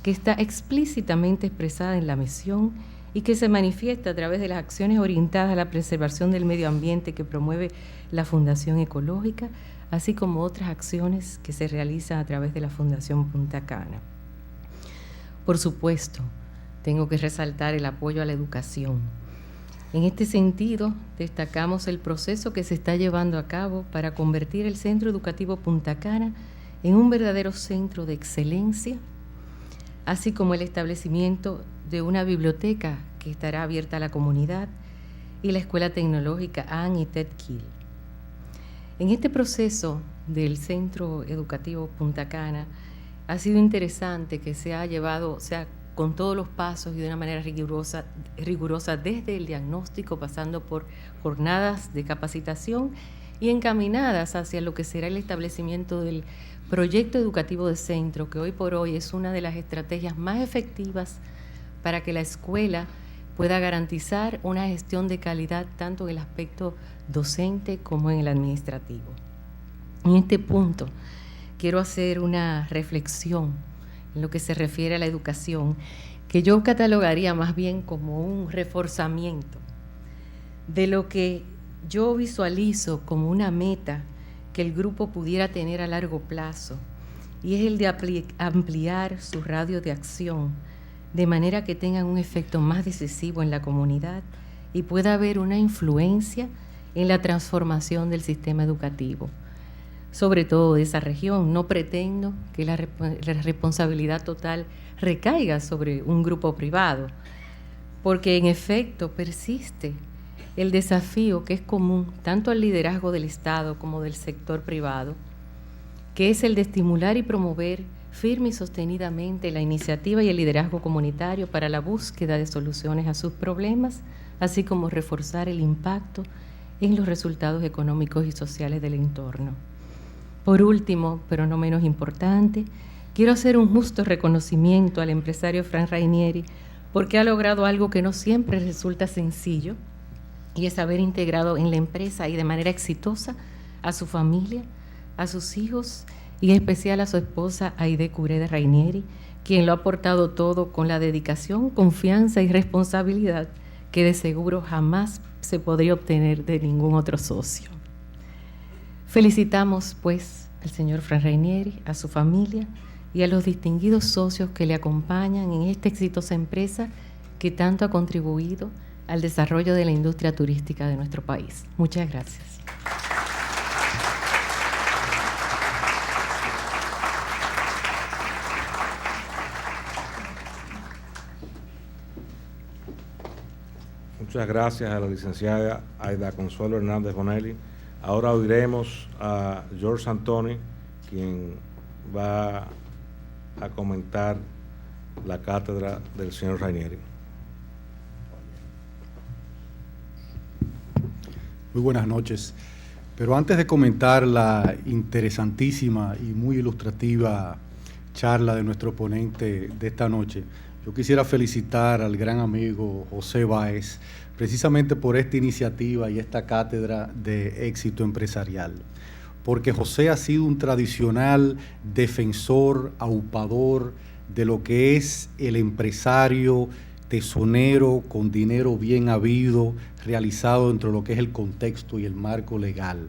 que está explícitamente expresada en la misión y que se manifiesta a través de las acciones orientadas a la preservación del medio ambiente que promueve la Fundación Ecológica, así como otras acciones que se realizan a través de la Fundación Punta Cana. Por supuesto, tengo que resaltar el apoyo a la educación. En este sentido, destacamos el proceso que se está llevando a cabo para convertir el Centro Educativo Punta Cana en un verdadero centro de excelencia, así como el establecimiento de una biblioteca que estará abierta a la comunidad, y la Escuela Tecnológica Ann y Ted Kiel. En este proceso del Centro Educativo Punta Cana ha sido interesante que se ha llevado, con todos los pasos y de una manera rigurosa desde el diagnóstico, pasando por jornadas de capacitación y encaminadas hacia lo que será el establecimiento del proyecto educativo de centro, que hoy por hoy es una de las estrategias más efectivas para que la escuela pueda garantizar una gestión de calidad tanto en el aspecto docente como en el administrativo. En este punto quiero hacer una reflexión en lo que se refiere a la educación, que yo catalogaría más bien como un reforzamiento de lo que yo visualizo como una meta que el grupo pudiera tener a largo plazo, y es el de ampliar su radio de acción de manera que tengan un efecto más decisivo en la comunidad y pueda haber una influencia en la transformación del sistema educativo, sobre todo de esa región. No pretendo que la responsabilidad total recaiga sobre un grupo privado, porque en efecto persiste el desafío que es común tanto al liderazgo del Estado como del sector privado, que es el de estimular y promover firme y sostenidamente la iniciativa y el liderazgo comunitario para la búsqueda de soluciones a sus problemas, así como reforzar el impacto en los resultados económicos y sociales del entorno. Por último, pero no menos importante, quiero hacer un justo reconocimiento al empresario Frank Rainieri, porque ha logrado algo que no siempre resulta sencillo, y es haber integrado en la empresa y de manera exitosa a su familia, a sus hijos y en especial a su esposa Aide Curé de Rainieri, quien lo ha aportado todo con la dedicación, confianza y responsabilidad que de seguro jamás se podría obtener de ningún otro socio. Felicitamos pues al señor Frank Rainieri, a su familia y a los distinguidos socios que le acompañan en esta exitosa empresa que tanto ha contribuido al desarrollo de la industria turística de nuestro país. Muchas gracias. Muchas gracias a la licenciada Aida Consuelo Hernández Bonelli. Ahora oiremos a George Santoni, quien va a comentar la cátedra del señor Rainieri. Muy buenas noches. Pero antes de comentar la interesantísima y muy ilustrativa charla de nuestro ponente de esta noche, yo quisiera felicitar al gran amigo José Báez precisamente por esta iniciativa y esta cátedra de éxito empresarial, porque José ha sido un tradicional defensor, aupador de lo que es el empresario tesonero con dinero bien habido, realizado dentro de lo que es el contexto y el marco legal.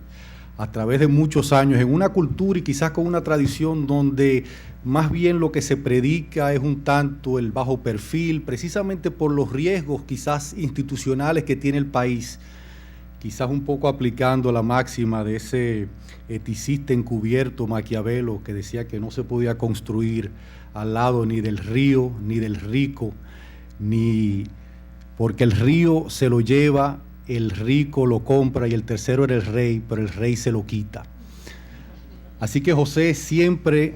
A través de muchos años, en una cultura y quizás con una tradición donde más bien lo que se predica es un tanto el bajo perfil, precisamente por los riesgos quizás institucionales que tiene el país, quizás un poco aplicando la máxima de ese eticista encubierto Maquiavelo, que decía que no se podía construir al lado ni del río, ni del rico, ni porque el río se lo lleva, el rico lo compra y el tercero era el rey, pero el rey se lo quita. Así que José siempre,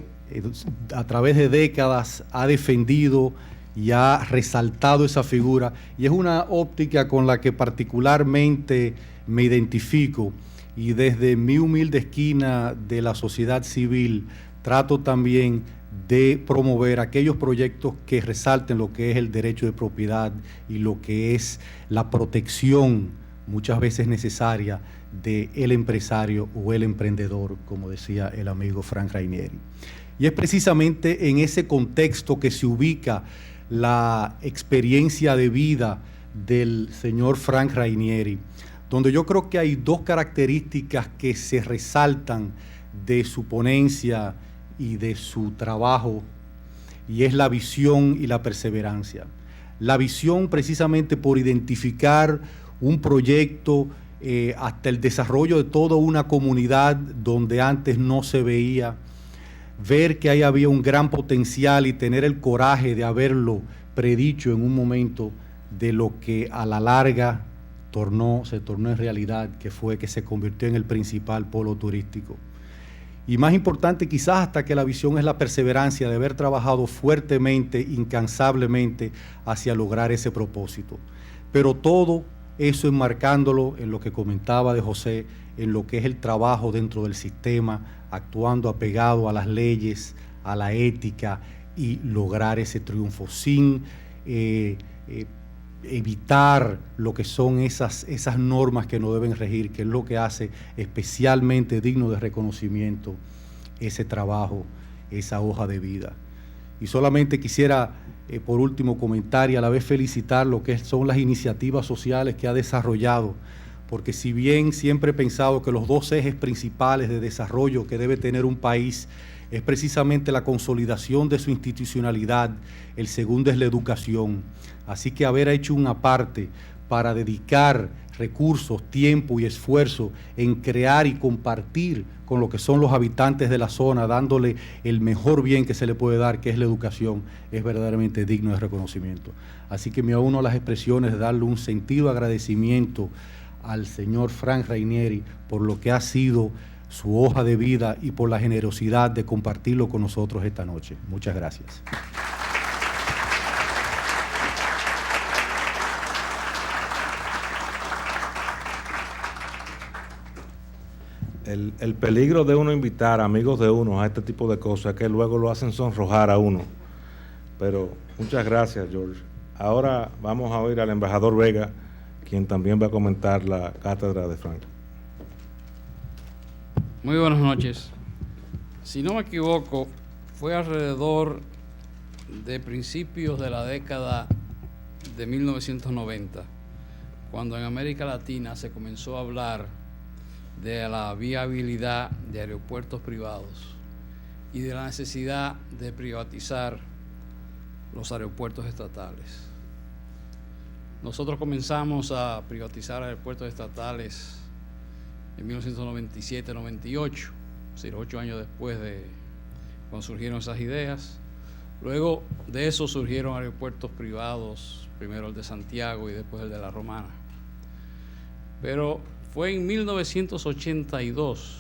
a través de décadas, ha defendido y ha resaltado esa figura, y es una óptica con la que particularmente me identifico, y desde mi humilde esquina de la sociedad civil trato también de promover aquellos proyectos que resalten lo que es el derecho de propiedad y lo que es la protección muchas veces necesaria del empresario o el emprendedor, como decía el amigo Frank Rainieri. Y es precisamente en ese contexto que se ubica la experiencia de vida del señor Frank Rainieri, donde yo creo que hay dos características que se resaltan de su ponencia y de su trabajo, y es la visión y la perseverancia. La visión precisamente por identificar un proyecto hasta el desarrollo de toda una comunidad donde antes no se veía, ver que ahí había un gran potencial y tener el coraje de haberlo predicho en un momento de lo que a la larga se tornó en realidad, que fue que se convirtió en el principal polo turístico. Y más importante quizás hasta que la visión es la perseverancia de haber trabajado fuertemente, incansablemente hacia lograr ese propósito. Pero todo eso enmarcándolo en lo que comentaba de José, en lo que es el trabajo dentro del sistema, actuando apegado a las leyes, a la ética y lograr ese triunfo sin evitar lo que son esas normas que nos deben regir, que es lo que hace especialmente digno de reconocimiento ese trabajo, esa hoja de vida. Y solamente quisiera, por último, comentar y a la vez felicitar lo que son las iniciativas sociales que ha desarrollado, porque si bien siempre he pensado que los dos ejes principales de desarrollo que debe tener un país es precisamente la consolidación de su institucionalidad, el segundo es la educación. Así que haber hecho una parte para dedicar recursos, tiempo y esfuerzo en crear y compartir con lo que son los habitantes de la zona, dándole el mejor bien que se le puede dar, que es la educación, es verdaderamente digno de reconocimiento. Así que me uno a las expresiones de darle un sentido agradecimiento al señor Frank Rainieri por lo que ha sido su hoja de vida y por la generosidad de compartirlo con nosotros esta noche. Muchas gracias. El peligro de uno invitar a amigos de uno a este tipo de cosas es que luego lo hacen sonrojar a uno. Pero muchas gracias, George. Ahora vamos a oír al embajador Vega, quien también va a comentar la cátedra de Frank. Muy buenas noches. Si no me equivoco, fue alrededor de principios de la década de 1990, cuando en América Latina se comenzó a hablar de la viabilidad de aeropuertos privados y de la necesidad de privatizar los aeropuertos estatales. Nosotros comenzamos a privatizar aeropuertos estatales en 1997-98, es decir, 8 años después de cuando surgieron esas ideas. Luego de eso surgieron aeropuertos privados, primero el de Santiago y después el de La Romana. Pero fue en 1982,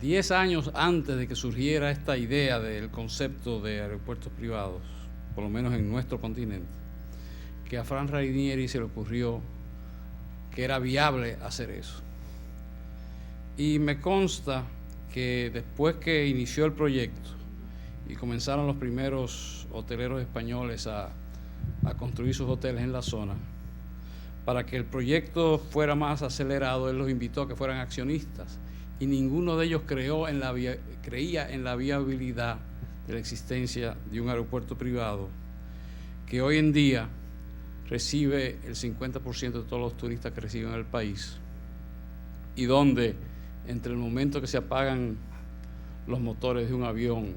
10 años antes de que surgiera esta idea del concepto de aeropuertos privados, por lo menos en nuestro continente, que a Frank Rainieri se le ocurrió que era viable hacer eso. Y me consta que después que inició el proyecto y comenzaron los primeros hoteleros españoles a construir sus hoteles en la zona, para que el proyecto fuera más acelerado, él los invitó a que fueran accionistas y ninguno de ellos creía en la viabilidad de la existencia de un aeropuerto privado que hoy en día recibe el 50% de todos los turistas que reciben el país y donde entre el momento que se apagan los motores de un avión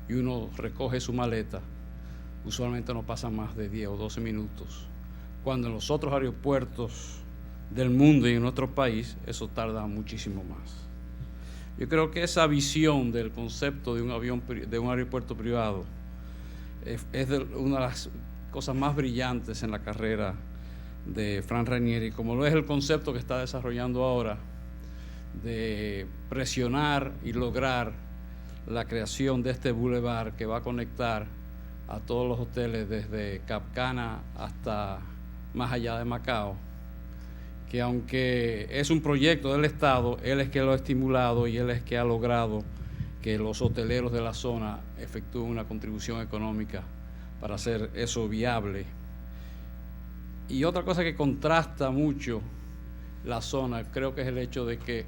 y uno recoge su maleta, usualmente no pasan más de 10 o 12 minutos, cuando en los otros aeropuertos del mundo y en nuestro país eso tarda muchísimo más. Yo creo que esa visión del concepto de un aeropuerto privado es una de las cosas más brillantes en la carrera de Frank Rainieri, como lo es el concepto que está desarrollando ahora de presionar y lograr la creación de este bulevar que va a conectar a todos los hoteles desde Cap Cana hasta más allá de Macao, que aunque es un proyecto del Estado, él es que lo ha estimulado y él es que ha logrado que los hoteleros de la zona efectúen una contribución económica para hacer eso viable. Y otra cosa que contrasta mucho la zona, creo que es el hecho de que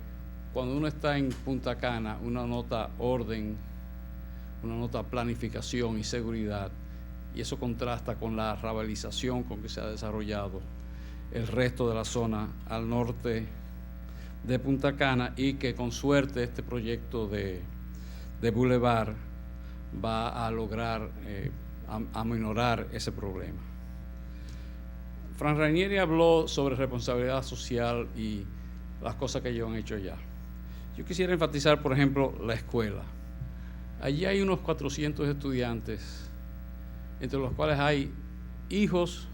cuando uno está en Punta Cana, uno nota orden, uno nota planificación y seguridad, y eso contrasta con la rabalización con que se ha desarrollado el resto de la zona al norte de Punta Cana, y que con suerte este proyecto de bulevar va a lograr aminorar ese problema. Frank Rainieri habló sobre responsabilidad social y las cosas que ellos han hecho ya. Yo quisiera enfatizar, por ejemplo, la escuela. Allí hay unos 400 estudiantes, entre los cuales hay hijos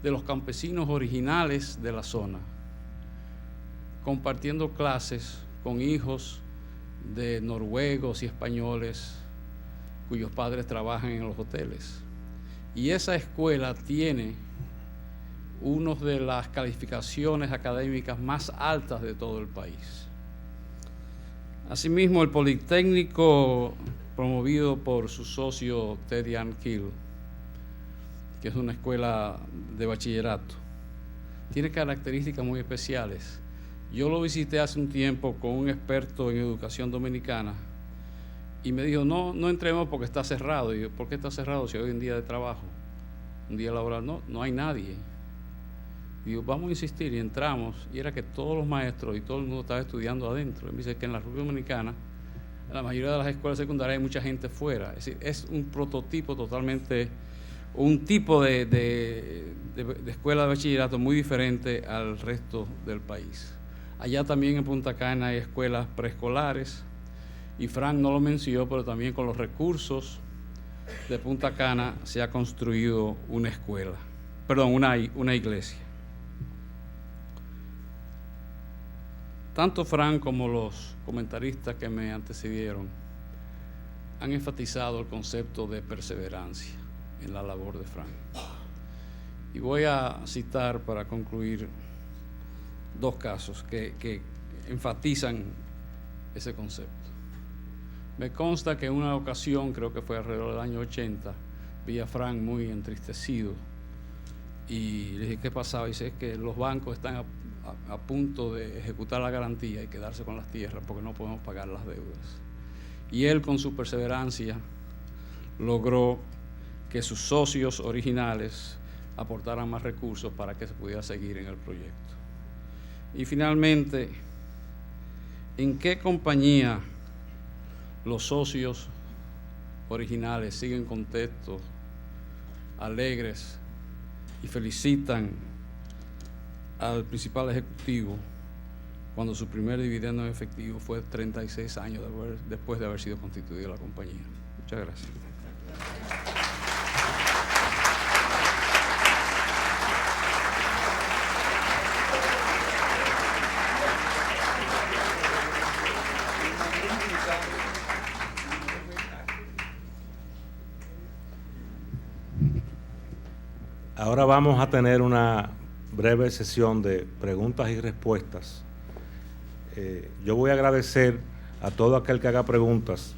de los campesinos originales de la zona, compartiendo clases con hijos de noruegos y españoles cuyos padres trabajan en los hoteles. Y esa escuela tiene una de las calificaciones académicas más altas de todo el país. Asimismo, el Politécnico, promovido por su socio Teddy Ankill, que es una escuela de bachillerato, tiene características muy especiales. Yo lo visité hace un tiempo con un experto en educación dominicana y me dijo, no entremos porque está cerrado. Y yo, ¿por qué está cerrado si hoy es un día de trabajo, un día laboral? No hay nadie. Digo, vamos a insistir, y entramos, y era que todos los maestros y todo el mundo estaba estudiando adentro. Y me dice que en la República Dominicana, en la mayoría de las escuelas secundarias hay mucha gente fuera. Es decir, es un prototipo totalmente, un tipo de escuela de bachillerato muy diferente al resto del país. Allá también en Punta Cana hay escuelas preescolares, y Frank no lo mencionó, pero también con los recursos de Punta Cana se ha construido una escuela, perdón, una iglesia. Tanto Frank como los comentaristas que me antecedieron han enfatizado el concepto de perseverancia en la labor de Frank. Y voy a citar para concluir dos casos que enfatizan ese concepto. Me consta que en una ocasión, creo que fue alrededor del año 80, vi a Frank muy entristecido y le dije, ¿qué pasaba? Y dice, es que los bancos están a punto de ejecutar la garantía y quedarse con las tierras porque no podemos pagar las deudas. Y él, con su perseverancia, logró que sus socios originales aportaran más recursos para que se pudiera seguir en el proyecto. Y finalmente, ¿en qué compañía los socios originales siguen contentos, alegres y felicitan al principal ejecutivo cuando su primer dividendo en efectivo fue 36 años después de haber sido constituida la compañía? Muchas gracias. Ahora vamos a tener una breve sesión de preguntas y respuestas. Yo voy a agradecer a todo aquel que haga preguntas,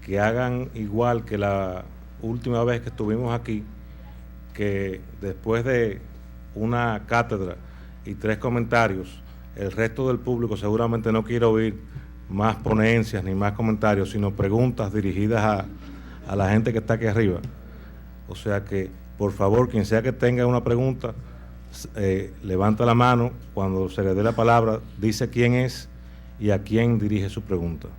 que hagan igual que la última vez que estuvimos aquí, que después de una cátedra y 3 comentarios, el resto del público seguramente no quiere oír más ponencias ni más comentarios, sino preguntas dirigidas a la gente que está aquí arriba. O sea que, por favor, quien sea que tenga una pregunta, levanta la mano. Cuando se le dé la palabra, dice quién es y a quién dirige su pregunta.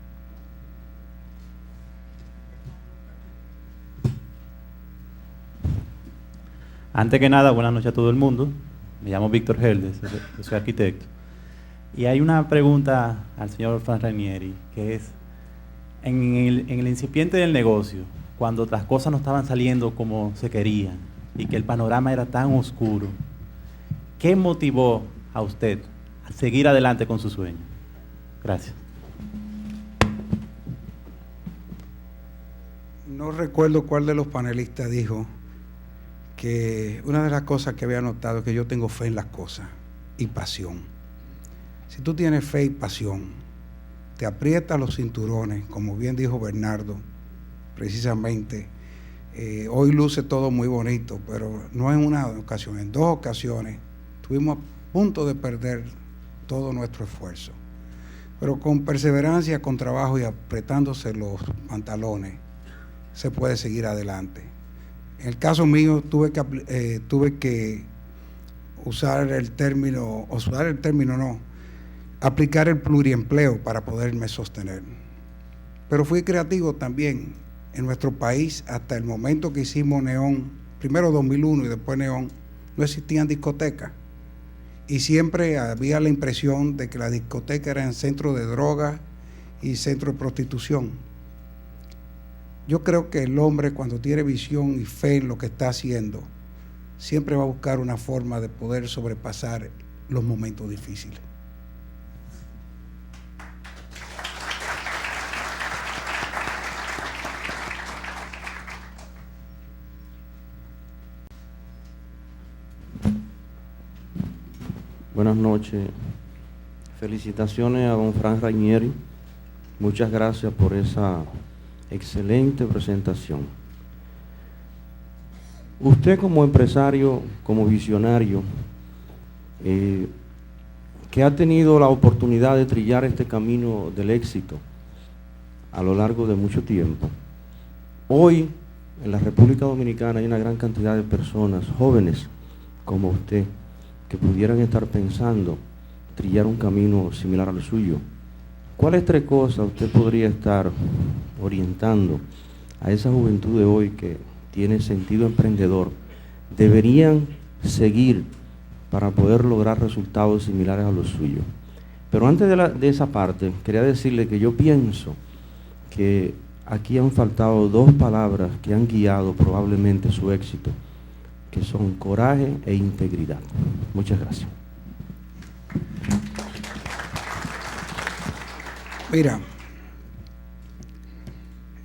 Antes que nada, buenas noches a todo el mundo. Me llamo Víctor Geldes, yo soy arquitecto. Y hay una pregunta al señor Frank Rainieri, que es, en el incipiente del negocio, cuando las cosas no estaban saliendo como se querían y que el panorama era tan oscuro, ¿qué motivó a usted a seguir adelante con su sueño? Gracias. No recuerdo cuál de los panelistas dijo que una de las cosas que había notado es que yo tengo fe en las cosas y pasión. Si tú tienes fe y pasión, te aprietas los cinturones, como bien dijo Bernardo, precisamente. Hoy luce todo muy bonito, pero no en una ocasión, en 2 ocasiones estuvimos a punto de perder todo nuestro esfuerzo. Pero con perseverancia, con trabajo y apretándose los pantalones, se puede seguir adelante. En el caso mío tuve que aplicar el pluriempleo para poderme sostener. Pero fui creativo también. En nuestro país, hasta el momento que hicimos Neón, primero 2001 y después Neón, no existían discotecas. Y siempre había la impresión de que la discoteca era en centro de drogas y centro de prostitución. Yo creo que el hombre, cuando tiene visión y fe en lo que está haciendo, siempre va a buscar una forma de poder sobrepasar los momentos difíciles. Buenas noches. Felicitaciones a don Fran Rainieri. Muchas gracias por esa excelente presentación. Usted como empresario, como visionario, que ha tenido la oportunidad de trillar este camino del éxito a lo largo de mucho tiempo, hoy en la República Dominicana hay una gran cantidad de personas, jóvenes como usted, que pudieran estar pensando trillar un camino similar al suyo. ¿Cuáles 3 cosas usted podría estar orientando a esa juventud de hoy que tiene sentido emprendedor, deberían seguir para poder lograr resultados similares a los suyos? Pero antes de esa parte, quería decirle que yo pienso que aquí han faltado 2 palabras que han guiado probablemente su éxito, que son coraje e integridad. Muchas gracias. Mira,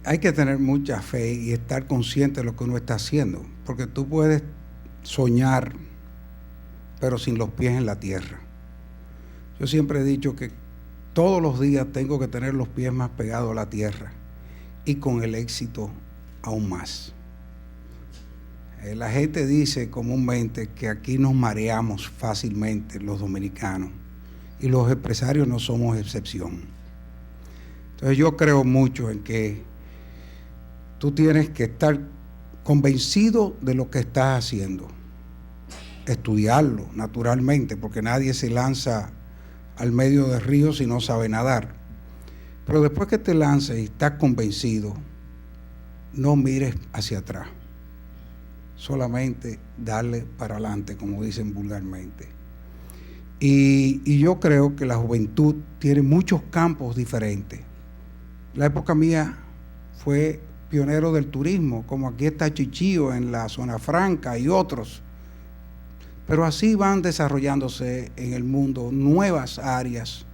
hay que tener mucha fe y estar consciente de lo que uno está haciendo, porque tú puedes soñar, pero sin los pies en la tierra. Yo siempre he dicho que todos los días tengo que tener los pies más pegados a la tierra y con el éxito aún más. La gente dice comúnmente que aquí nos mareamos fácilmente los dominicanos y los empresarios no somos excepción. Entonces yo creo mucho en que tú tienes que estar convencido de lo que estás haciendo, estudiarlo naturalmente, porque nadie se lanza al medio del río si no sabe nadar. Pero después que te lances y estás convencido, no mires hacia atrás. Solamente darle para adelante, como dicen vulgarmente. Y yo creo que la juventud tiene muchos campos diferentes. La época mía fue pionero del turismo, como aquí está Chichío en la Zona Franca y otros. Pero así van desarrollándose en el mundo nuevas áreas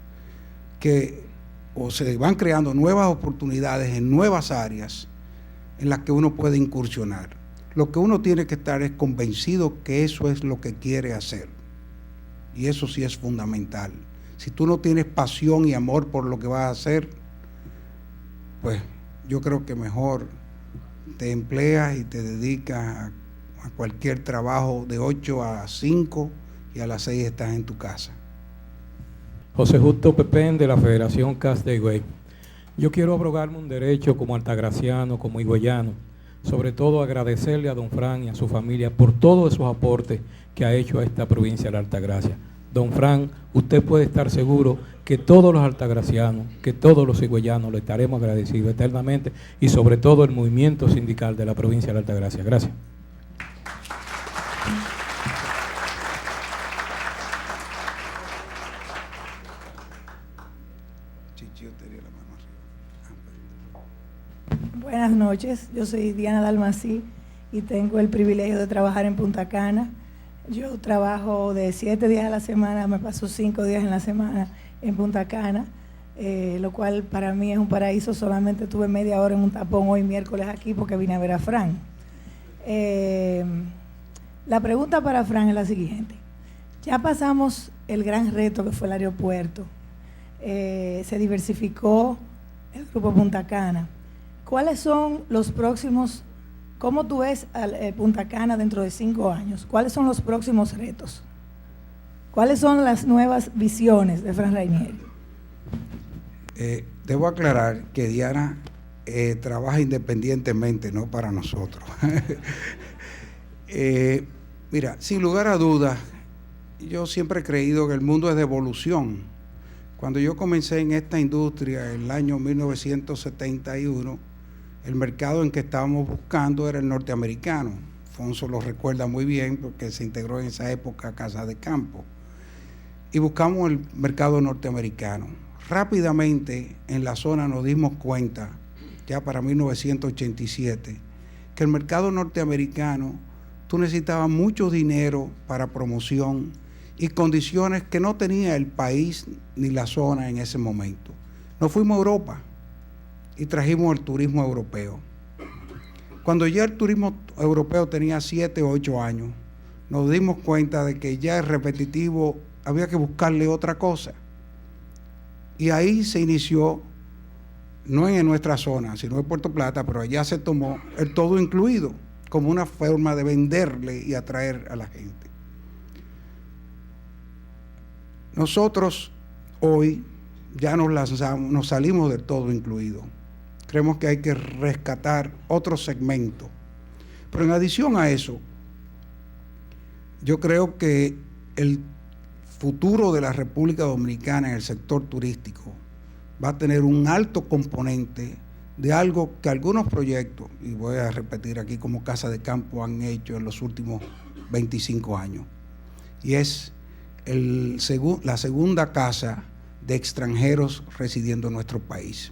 o se van creando nuevas oportunidades en nuevas áreas en las que uno puede incursionar. Lo que uno tiene que estar es convencido que eso es lo que quiere hacer. Y eso sí es fundamental. Si tú no tienes pasión y amor por lo que vas a hacer, pues yo creo que mejor te empleas y te dedicas a cualquier trabajo de 8 a 5 y a las 6 estás en tu casa. José Justo Pepén, de la Federación Cast de Higüey. Yo quiero abrogarme un derecho como altagraciano, como higüeyano, sobre todo agradecerle a don Fran y a su familia por todos esos aportes que ha hecho a esta provincia de la Altagracia. Don Fran, usted puede estar seguro que todos los altagracianos, que todos los higüeyanos le estaremos agradecidos eternamente, y sobre todo el movimiento sindical de la provincia de la Altagracia. Gracias. Buenas noches, yo soy Diana Dalmací y tengo el privilegio de trabajar en Punta Cana. Yo trabajo de 7 días a la semana, me paso 5 días en la semana en Punta Cana, lo cual para mí es un paraíso. Solamente tuve media hora en un tapón hoy miércoles aquí porque vine a ver a Fran. La pregunta para Fran es la siguiente. Ya pasamos el gran reto que fue el aeropuerto, se diversificó el Grupo Punta Cana. ¿Cuáles son los próximos, cómo tú ves Punta Cana dentro de 5 años? ¿Cuáles son los próximos retos? ¿Cuáles son las nuevas visiones de Fran Rainieri? Debo aclarar que Diana trabaja independientemente, no para nosotros. Mira, sin lugar a dudas, yo siempre he creído que el mundo es de evolución. Cuando yo comencé en esta industria en el año 1971, el mercado en que estábamos buscando era el norteamericano. Fonso lo recuerda muy bien porque se integró en esa época a Casa de Campo. Y buscamos el mercado norteamericano. Rápidamente en la zona nos dimos cuenta, ya para 1987, que el mercado norteamericano tú necesitabas mucho dinero para promoción y condiciones que no tenía el país ni la zona en ese momento. Nos fuimos a Europa y trajimos el turismo europeo. Cuando ya el turismo europeo tenía 7 o 8 años, nos dimos cuenta de que ya es repetitivo, había que buscarle otra cosa. Y ahí se inició, no en nuestra zona, sino en Puerto Plata, pero allá se tomó el todo incluido como una forma de venderle y atraer a la gente. Nosotros hoy ya nos lanzamos, nos salimos del todo incluido. Creemos que hay que rescatar otro segmento. Pero en adición a eso, yo creo que el futuro de la República Dominicana en el sector turístico va a tener un alto componente de algo que algunos proyectos, y voy a repetir aquí como Casa de Campo, han hecho en los últimos 25 años. Y es la segunda casa de extranjeros residiendo en nuestro país.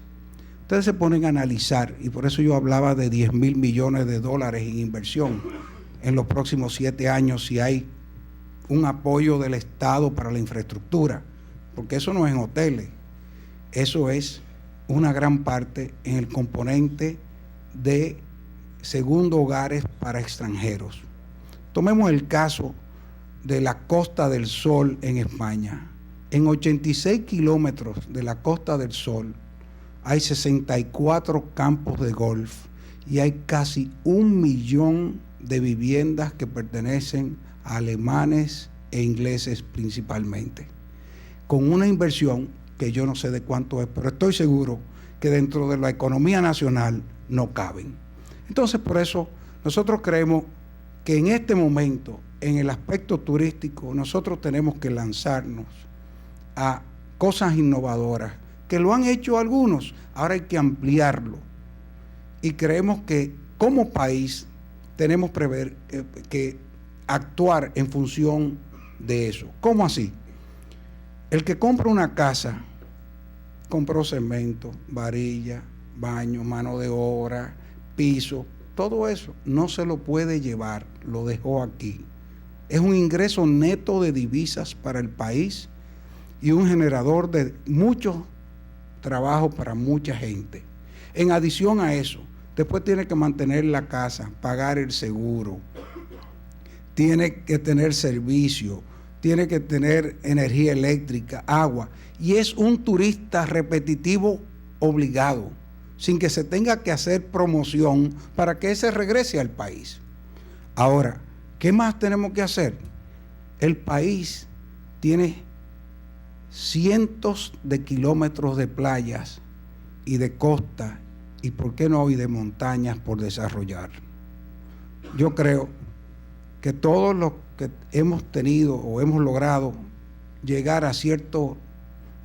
Ustedes se ponen a analizar, y por eso yo hablaba de 10,000 millones de dólares en inversión en los próximos 7 años, si hay un apoyo del Estado para la infraestructura, porque eso no es en hoteles, eso es una gran parte en el componente de segundo hogares para extranjeros. Tomemos el caso de la Costa del Sol en España. En 86 kilómetros de la Costa del Sol hay 64 campos de golf y hay casi 1 millón de viviendas que pertenecen a alemanes e ingleses principalmente, con una inversión que yo no sé de cuánto es, pero estoy seguro que dentro de la economía nacional no caben. Entonces, por eso nosotros creemos que en este momento, en el aspecto turístico, nosotros tenemos que lanzarnos a cosas innovadoras, que lo han hecho algunos, ahora hay que ampliarlo. Y creemos que como país tenemos que actuar en función de eso. ¿Cómo así? El que compra una casa, compró cemento, varilla, baño, mano de obra, piso, todo eso no se lo puede llevar, lo dejó aquí. Es un ingreso neto de divisas para el país y un generador de mucho trabajo para mucha gente. En adición a eso, después tiene que mantener la casa, pagar el seguro, tiene que tener servicio, tiene que tener energía eléctrica, agua, y es un turista repetitivo obligado, sin que se tenga que hacer promoción para que ese regrese al país. Ahora, ¿qué más tenemos que hacer? El país tiene cientos de kilómetros de playas y de costa, y por qué no, y de montañas por desarrollar. Yo creo que todos los que hemos tenido o hemos logrado llegar a cierto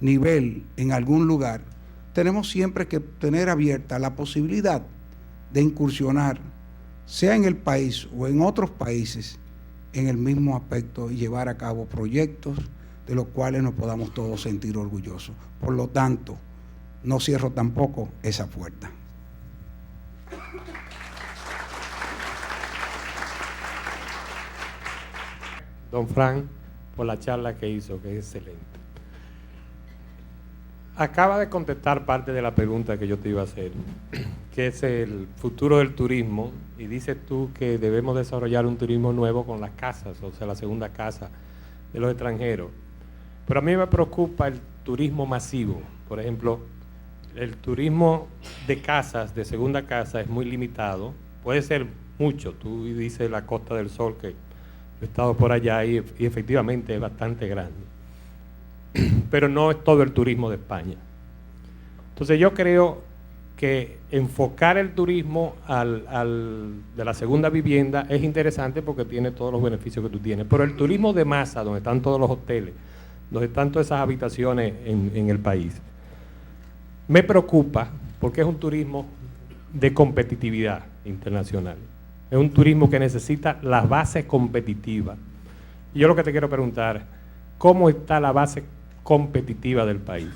nivel en algún lugar, tenemos siempre que tener abierta la posibilidad de incursionar, sea en el país o en otros países, en el mismo aspecto y llevar a cabo proyectos de los cuales nos podamos todos sentir orgullosos. Por lo tanto, no cierro tampoco esa puerta. Don Fran, por la charla que hizo, que es excelente. Acaba de contestar parte de la pregunta que yo te iba a hacer, que es el futuro del turismo, y dices tú que debemos desarrollar un turismo nuevo con las casas, o sea, la segunda casa de los extranjeros. Pero a mí me preocupa el turismo masivo. Por ejemplo, el turismo de casas, de segunda casa, es muy limitado. Puede ser mucho. Tú dices la Costa del Sol, que yo he estado por allá y efectivamente es bastante grande. Pero no es todo el turismo de España. Entonces yo creo que enfocar el turismo de la segunda vivienda es interesante porque tiene todos los beneficios que tú tienes. Pero el turismo de masa, donde están todos los hoteles, donde están todas esas habitaciones en el país, me preocupa porque es un turismo de competitividad internacional. Es un turismo que necesita la base competitiva. Y yo lo que te quiero preguntar, ¿cómo está la base competitiva del país?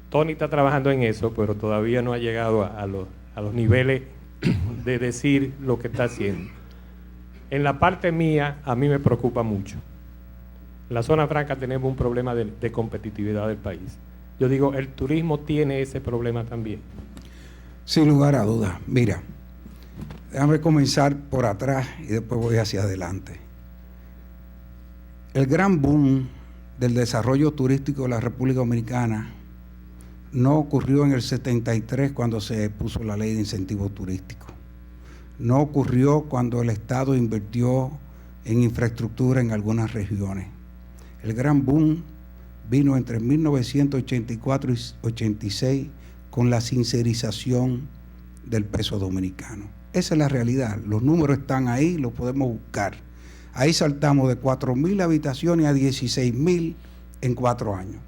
Tony está trabajando en eso, pero todavía no ha llegado a los niveles de decir lo que está haciendo. En la parte mía, a mí me preocupa mucho. En la zona franca tenemos un problema de competitividad del país. Yo digo, el turismo tiene ese problema también. Sin lugar a dudas. Mira, déjame comenzar por atrás y después voy hacia adelante. El gran boom del desarrollo turístico de la República Dominicana no ocurrió en el 73 cuando se puso la ley de incentivos turísticos. No ocurrió cuando el Estado invirtió en infraestructura en algunas regiones. El gran boom vino entre 1984 y 86 con la sincerización del peso dominicano. Esa es la realidad. Los números están ahí, los podemos buscar. Ahí saltamos de 4.000 habitaciones a 16.000 en 4 años.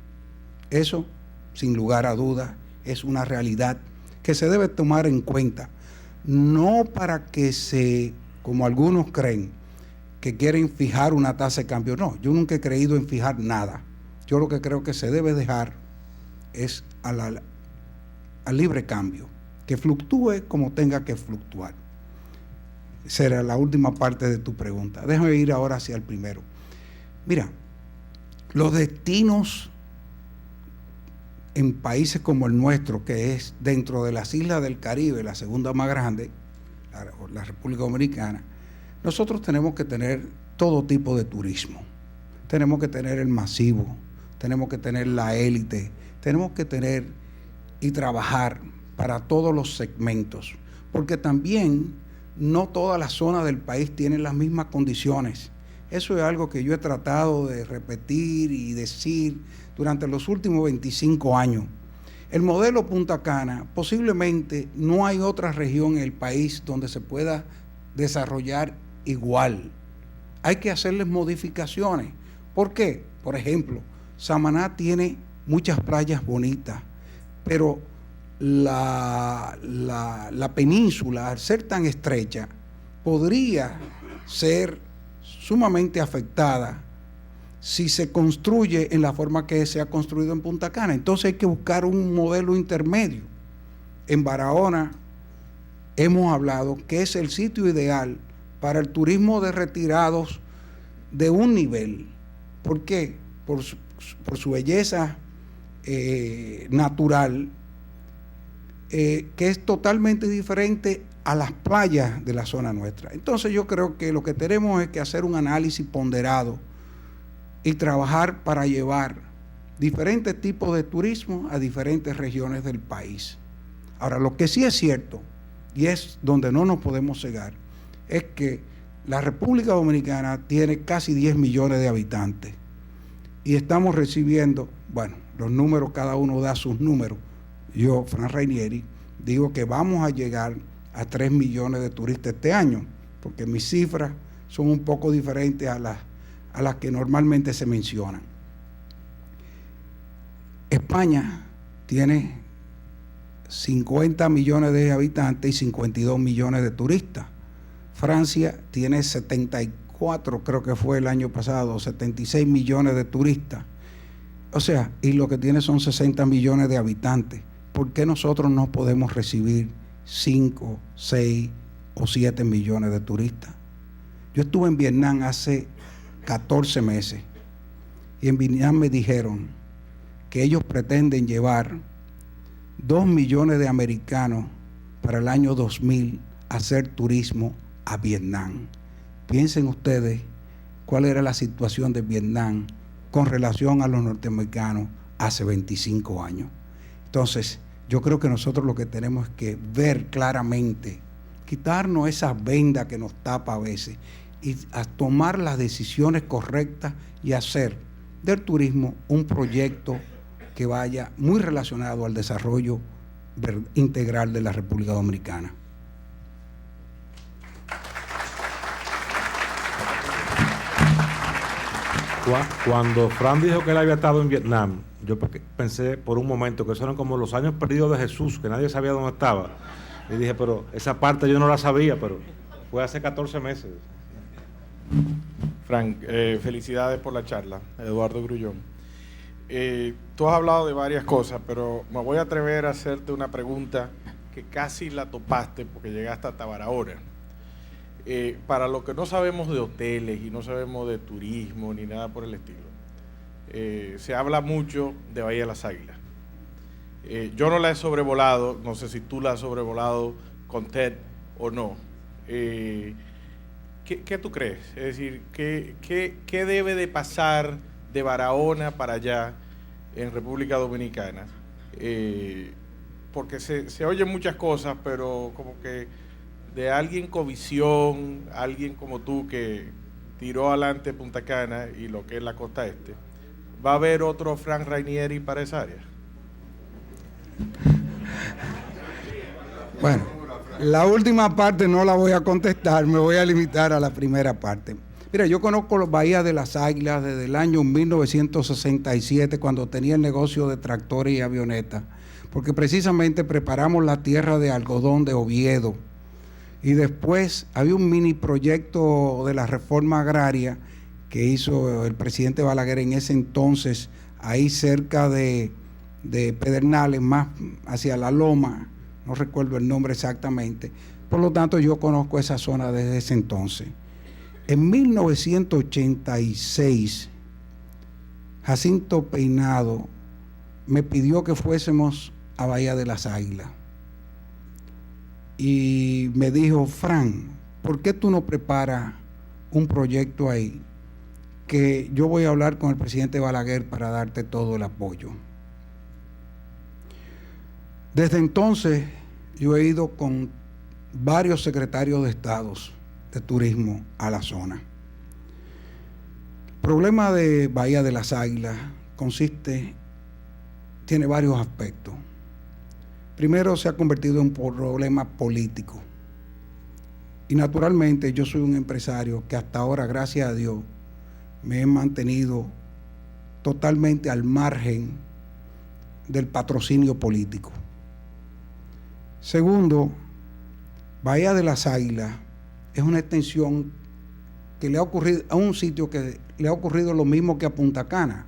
Eso, sin lugar a dudas, es una realidad que se debe tomar en cuenta. No para que como algunos creen, que quieren fijar una tasa de cambio. No, yo nunca he creído en fijar nada. Yo lo que creo que se debe dejar es al libre cambio, que fluctúe como tenga que fluctuar. Esa era la última parte de tu pregunta. Déjame ir ahora hacia el primero. Mira, los destinos en países como el nuestro, que es dentro de las islas del Caribe, la segunda más grande, la República Dominicana, nosotros tenemos que tener todo tipo de turismo. Tenemos que tener el masivo, tenemos que tener la élite, tenemos que tener y trabajar para todos los segmentos, porque también no todas las zonas del país tienen las mismas condiciones. Eso es algo que yo he tratado de repetir y decir durante los últimos 25 años. El modelo Punta Cana, posiblemente no hay otra región en el país donde se pueda desarrollar igual. Hay que hacerles modificaciones. ¿Por qué? Por ejemplo, Samaná tiene muchas playas bonitas, pero la península, al ser tan estrecha, podría ser sumamente afectada si se construye en la forma que se ha construido en Punta Cana. Entonces hay que buscar un modelo intermedio. En Barahona hemos hablado que es el sitio ideal para el turismo de retirados de un nivel. ¿Por qué? Por su belleza natural, que es totalmente diferente a las playas de la zona nuestra. Entonces yo creo que lo que tenemos es que hacer un análisis ponderado y trabajar para llevar diferentes tipos de turismo a diferentes regiones del país. Ahora, lo que sí es cierto, y es donde no nos podemos cegar, es que la República Dominicana tiene casi 10 millones de habitantes y estamos recibiendo, bueno, los números, cada uno da sus números. Yo, Fran Rainieri, digo que vamos a llegar a 3 millones de turistas este año, porque mis cifras son un poco diferentes a las que normalmente se mencionan. España tiene 50 millones de habitantes y 52 millones de turistas. Francia tiene 74, creo que fue el año pasado, 76 millones de turistas. O sea, y lo que tiene son 60 millones de habitantes. ¿Por qué nosotros no podemos recibir 5, 6 o 7 millones de turistas? Yo estuve en Vietnam hace 14 meses y en Vietnam me dijeron que ellos pretenden llevar 2 millones de americanos para el año 2000 a hacer turismo a Vietnam. Piensen ustedes cuál era la situación de Vietnam con relación a los norteamericanos hace 25 años. Entonces, yo creo que nosotros lo que tenemos es que ver claramente, quitarnos esa venda que nos tapa a veces y a tomar las decisiones correctas y hacer del turismo un proyecto que vaya muy relacionado al desarrollo integral de la República Dominicana. Cuando Fran dijo que él había estado en Vietnam, yo pensé por un momento que eso eran como los años perdidos de Jesús, que nadie sabía dónde estaba. Y dije, pero esa parte yo no la sabía, pero fue hace 14 meses. Frank, felicidades por la charla, Eduardo Grullón. Tú has hablado de varias cosas, pero me voy a atrever a hacerte una pregunta que casi la topaste porque llegaste hasta Barahona. para los que no sabemos de hoteles y no sabemos de turismo ni nada por el estilo, se habla mucho de Bahía de las Águilas. Yo no la he sobrevolado, no sé si tú la has sobrevolado con Ted o no. ¿Qué tú crees? Es decir, ¿qué debe de pasar de Barahona para allá en República Dominicana? Porque se oyen muchas cosas, pero como que de alguien con visión, alguien como tú que tiró adelante Punta Cana y lo que es la costa este, ¿va a haber otro Frank Rainieri para esa área? Bueno, la última parte no la voy a contestar, me voy a limitar a la primera parte. Mira, yo conozco los Bahías de las Águilas desde el año 1967, cuando tenía el negocio de tractores y avionetas, porque precisamente preparamos la tierra de algodón de Oviedo. Y después había un mini proyecto de la reforma agraria que hizo el presidente Balaguer en ese entonces, ahí cerca de Pedernales, más hacia la Loma, no recuerdo el nombre exactamente. Por lo tanto, yo conozco esa zona desde ese entonces. En 1986, Jacinto Peinado me pidió que fuésemos a Bahía de las Águilas. Y me dijo, Fran, ¿por qué tú no preparas un proyecto ahí? Que yo voy a hablar con el presidente Balaguer para darte todo el apoyo. Desde entonces yo he ido con varios secretarios de estados de turismo a la zona. El problema de Bahía de las Águilas tiene varios aspectos. Primero, se ha convertido en un problema político. Y naturalmente yo soy un empresario que hasta ahora, gracias a Dios, me he mantenido totalmente al margen del patrocinio político. Segundo, Bahía de las Águilas es una extensión que le ha ocurrido a un sitio que le ha ocurrido lo mismo que a Punta Cana.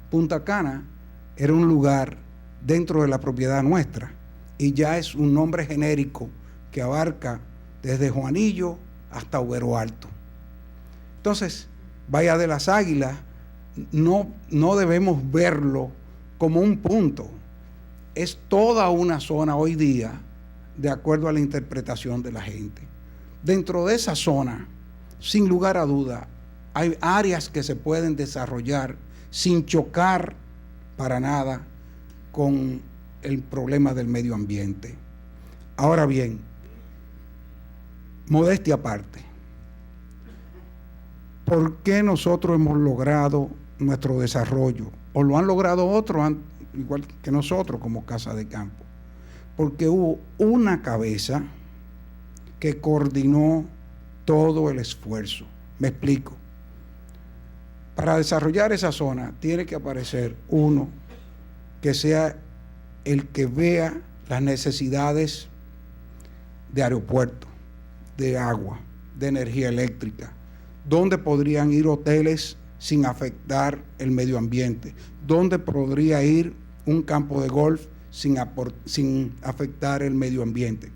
Punta Cana era un lugar dentro de la propiedad nuestra y ya es un nombre genérico que abarca desde Juanillo hasta Ubero Alto. Entonces, Bahía de las Águilas no debemos verlo como un punto. Es toda una zona hoy día, de acuerdo a la interpretación de la gente. Dentro de esa zona, sin lugar a duda, hay áreas que se pueden desarrollar sin chocar para nada con el problema del medio ambiente. Ahora bien, modestia aparte, ¿por qué nosotros hemos logrado nuestro desarrollo? ¿O lo han logrado otros igual que nosotros como Casa de Campo? Porque hubo una cabeza que coordinó todo el esfuerzo. Me explico. Para desarrollar esa zona tiene que aparecer uno que sea el que vea las necesidades de aeropuerto, de agua, de energía eléctrica, dónde podrían ir hoteles sin afectar el medio ambiente, dónde podría ir un campo de golf sin afectar el medio ambiente,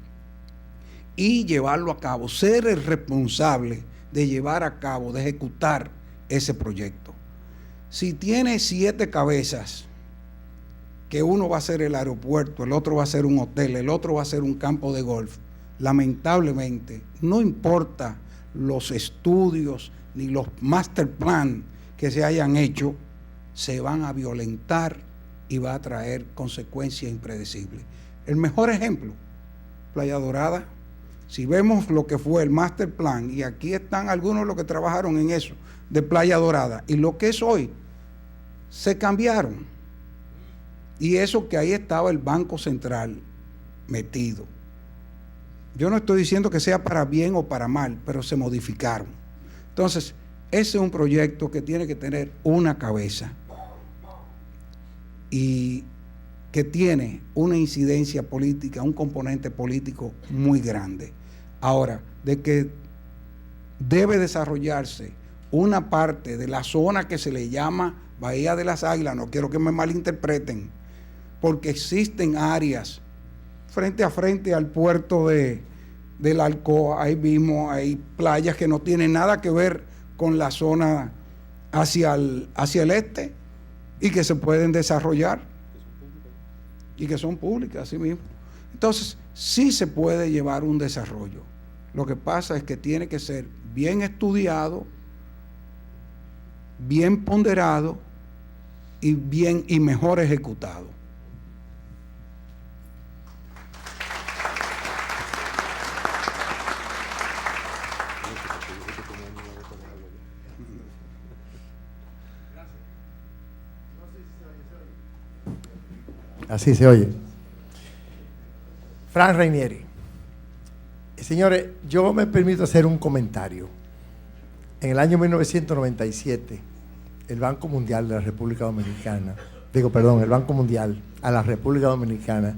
y llevarlo a cabo, ser el responsable de llevar a cabo, de ejecutar ese proyecto. Si tiene 7 cabezas, que uno va a ser el aeropuerto, el otro va a ser un hotel, el otro va a ser un campo de golf, lamentablemente, no importa los estudios ni los master plan que se hayan hecho, se van a violentar y va a traer consecuencias impredecibles. El mejor ejemplo, Playa Dorada. Si vemos lo que fue el master plan, y aquí están algunos de los que trabajaron en eso, de Playa Dorada, y lo que es hoy, se cambiaron. Y eso que ahí estaba el Banco Central metido. Yo no estoy diciendo que sea para bien o para mal, pero se modificaron. Entonces, ese es un proyecto que tiene que tener una cabeza y que tiene una incidencia política, un componente político muy grande. Ahora, de que debe desarrollarse una parte de la zona que se le llama Bahía de las Águilas, no quiero que me malinterpreten, porque existen áreas frente a frente al puerto de del Alcoa, ahí mismo hay playas que no tienen nada que ver con la zona hacia el este y que se pueden desarrollar y que son públicas, así mismo. Entonces, sí se puede llevar un desarrollo. Lo que pasa es que tiene que ser bien estudiado, bien ponderado y mejor ejecutado. Así se oye. Frank Rainieri. Señores, yo me permito hacer un comentario. En el año 1997, el Banco Mundial de la República Dominicana, el Banco Mundial a la República Dominicana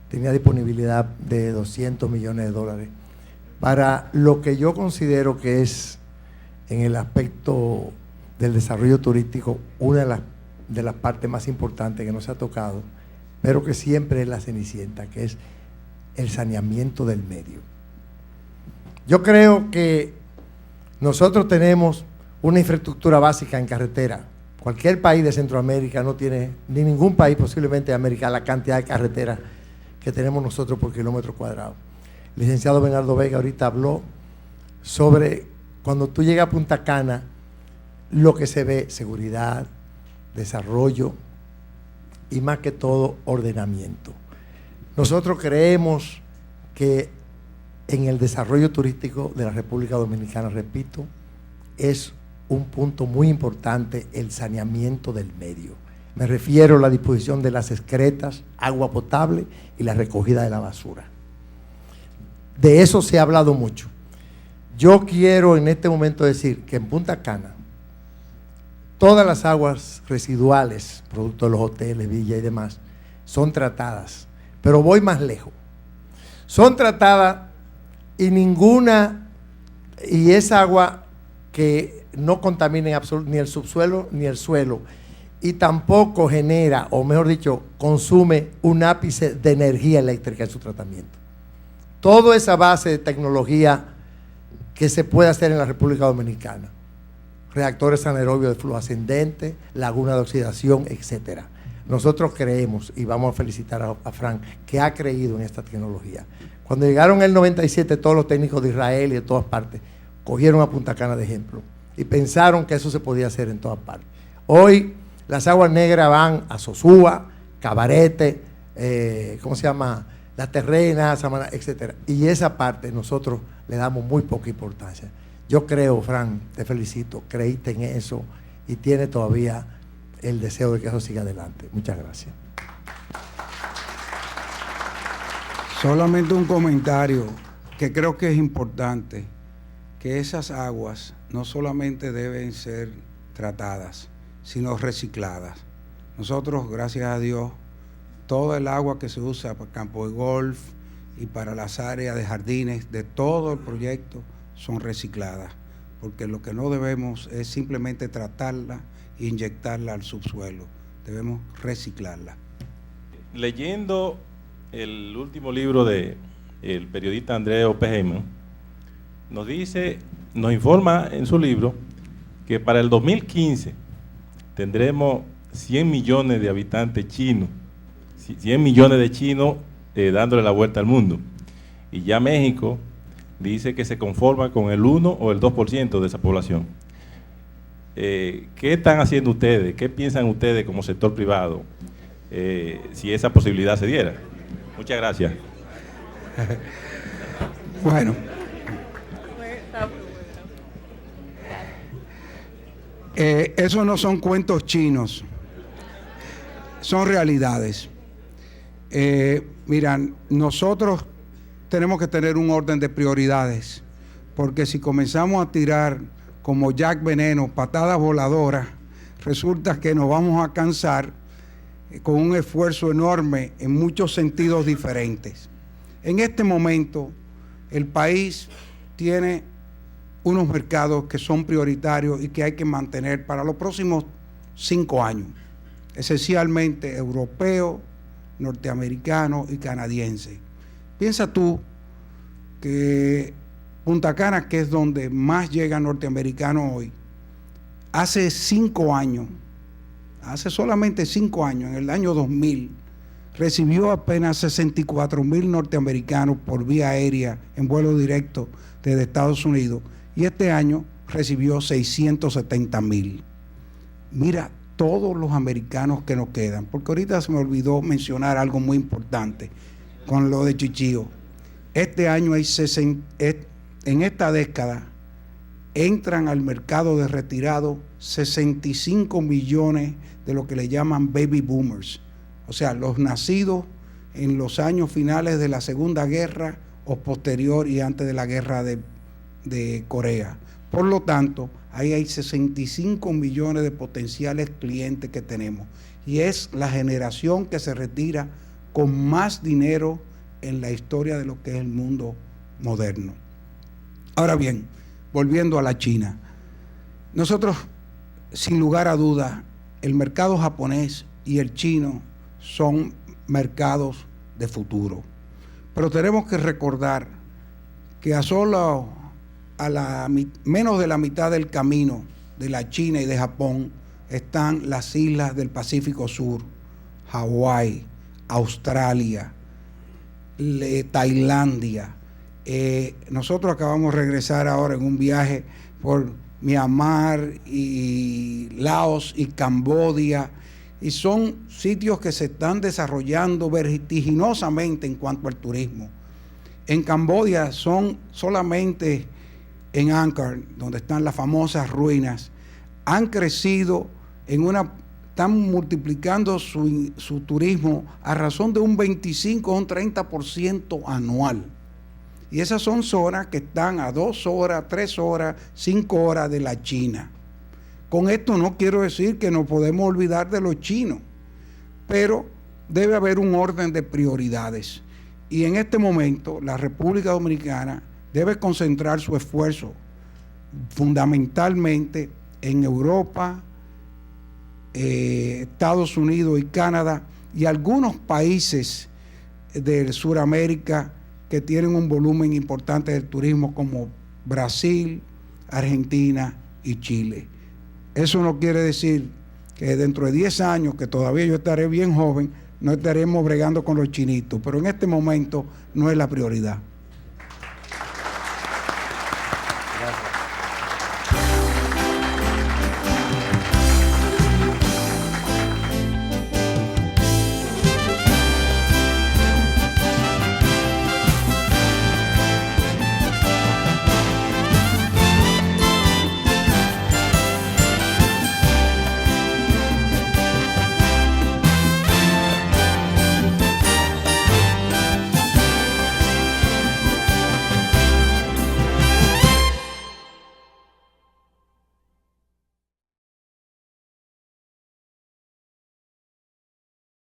tenía disponibilidad de $200 millones para lo que yo considero que es, en el aspecto del desarrollo turístico, una de las partes más importantes que no se ha tocado, pero que siempre es la cenicienta, que es el saneamiento del medio. Yo creo que nosotros tenemos una infraestructura básica en carretera. Cualquier país de Centroamérica no tiene, ni ningún país posiblemente de América, la cantidad de carreteras que tenemos nosotros por kilómetro cuadrado. El licenciado Bernardo Vega ahorita habló sobre cuando tú llegas a Punta Cana, lo que se ve: seguridad, desarrollo y más que todo ordenamiento. Nosotros creemos que en el desarrollo turístico de la República Dominicana, repito, es un punto muy importante el saneamiento del medio. Me refiero a la disposición de las excretas, agua potable y la recogida de la basura. De eso se ha hablado mucho. Yo quiero en este momento decir que en Punta Cana, todas las aguas residuales, producto de los hoteles, villas y demás, son tratadas. Pero voy más lejos. Son tratadas y es agua que no contamina ni el subsuelo ni el suelo, y tampoco genera, o mejor dicho, consume un ápice de energía eléctrica en su tratamiento. Toda esa base de tecnología que se puede hacer en la República Dominicana, reactores anaerobios de flujo ascendente, laguna de oxidación, etcétera. Nosotros creemos, y vamos a felicitar a Frank, que ha creído en esta tecnología. Cuando llegaron en el 97, todos los técnicos de Israel y de todas partes cogieron a Punta Cana de ejemplo y pensaron que eso se podía hacer en todas partes. Hoy las aguas negras van a Sosúa, Cabarete, La Terrena, Samaná, etcétera. Y esa parte nosotros le damos muy poca importancia. Yo creo, Frank, te felicito, creíste en eso y tiene todavía el deseo de que eso siga adelante. Muchas gracias. Solamente un comentario que creo que es importante, que esas aguas no solamente deben ser tratadas, sino recicladas. Nosotros, gracias a Dios, toda el agua que se usa para campo de golf y para las áreas de jardines de todo el proyecto son recicladas, porque lo que no debemos es simplemente tratarla e inyectarla al subsuelo, debemos reciclarla. Leyendo el último libro del periodista Andrés Oppenheimer, nos informa en su libro que para el 2015 tendremos 100 millones de habitantes chinos, 100 millones de chinos dándole la vuelta al mundo. Y ya México dice que se conforma con el 1 o el 2% de esa población. ¿Qué están haciendo ustedes? ¿Qué piensan ustedes como sector privado si esa posibilidad se diera? Muchas gracias. Bueno. Esos no son cuentos chinos, son realidades. Miran, nosotros tenemos que tener un orden de prioridades, porque si comenzamos a tirar como Jack Veneno, patadas voladoras, resulta que nos vamos a cansar con un esfuerzo enorme en muchos sentidos diferentes. En este momento, el país tiene unos mercados que son prioritarios y que hay que mantener para los próximos 5 años, esencialmente europeo, norteamericano y canadiense. Piensa tú que Punta Cana, que es donde más llega norteamericano hoy, hace solamente 5 años, en el año 2000, recibió apenas 64,000 norteamericanos por vía aérea en vuelo directo desde Estados Unidos, y este año recibió 670,000. Mira todos los americanos que nos quedan, porque ahorita se me olvidó mencionar algo muy importante con lo de Chichío. Este año en esta década entran al mercado de retirado 65 millones de lo que le llaman baby boomers, o sea, los nacidos en los años finales de la Segunda Guerra o posterior y antes de la guerra de Corea. Por lo tanto, ahí hay 65 millones de potenciales clientes que tenemos, y es la generación que se retira con más dinero en la historia de lo que es el mundo moderno. Ahora bien, volviendo a la China, nosotros, sin lugar a dudas, el mercado japonés y el chino son mercados de futuro. Pero tenemos que recordar que menos de la mitad del camino de la China y de Japón están las islas del Pacífico Sur, Hawái, Australia, Tailandia. Nosotros acabamos de regresar ahora en un viaje por Myanmar y Laos y Camboya, y son sitios que se están desarrollando vertiginosamente en cuanto al turismo. En Camboya son solamente en Angkor, donde están las famosas ruinas, han crecido están multiplicando su turismo a razón de un 25 o un 30% anual. Y esas son zonas que están a 2 horas, 3 horas, 5 horas de la China. Con esto no quiero decir que no podemos olvidar de los chinos, pero debe haber un orden de prioridades. Y en este momento la República Dominicana debe concentrar su esfuerzo fundamentalmente en Europa, Estados Unidos y Canadá, y algunos países de Sudamérica que tienen un volumen importante del turismo, como Brasil, Argentina y Chile. Eso no quiere decir que dentro de 10 años, que todavía yo estaré bien joven, no estaremos bregando con los chinitos, pero en este momento no es la prioridad.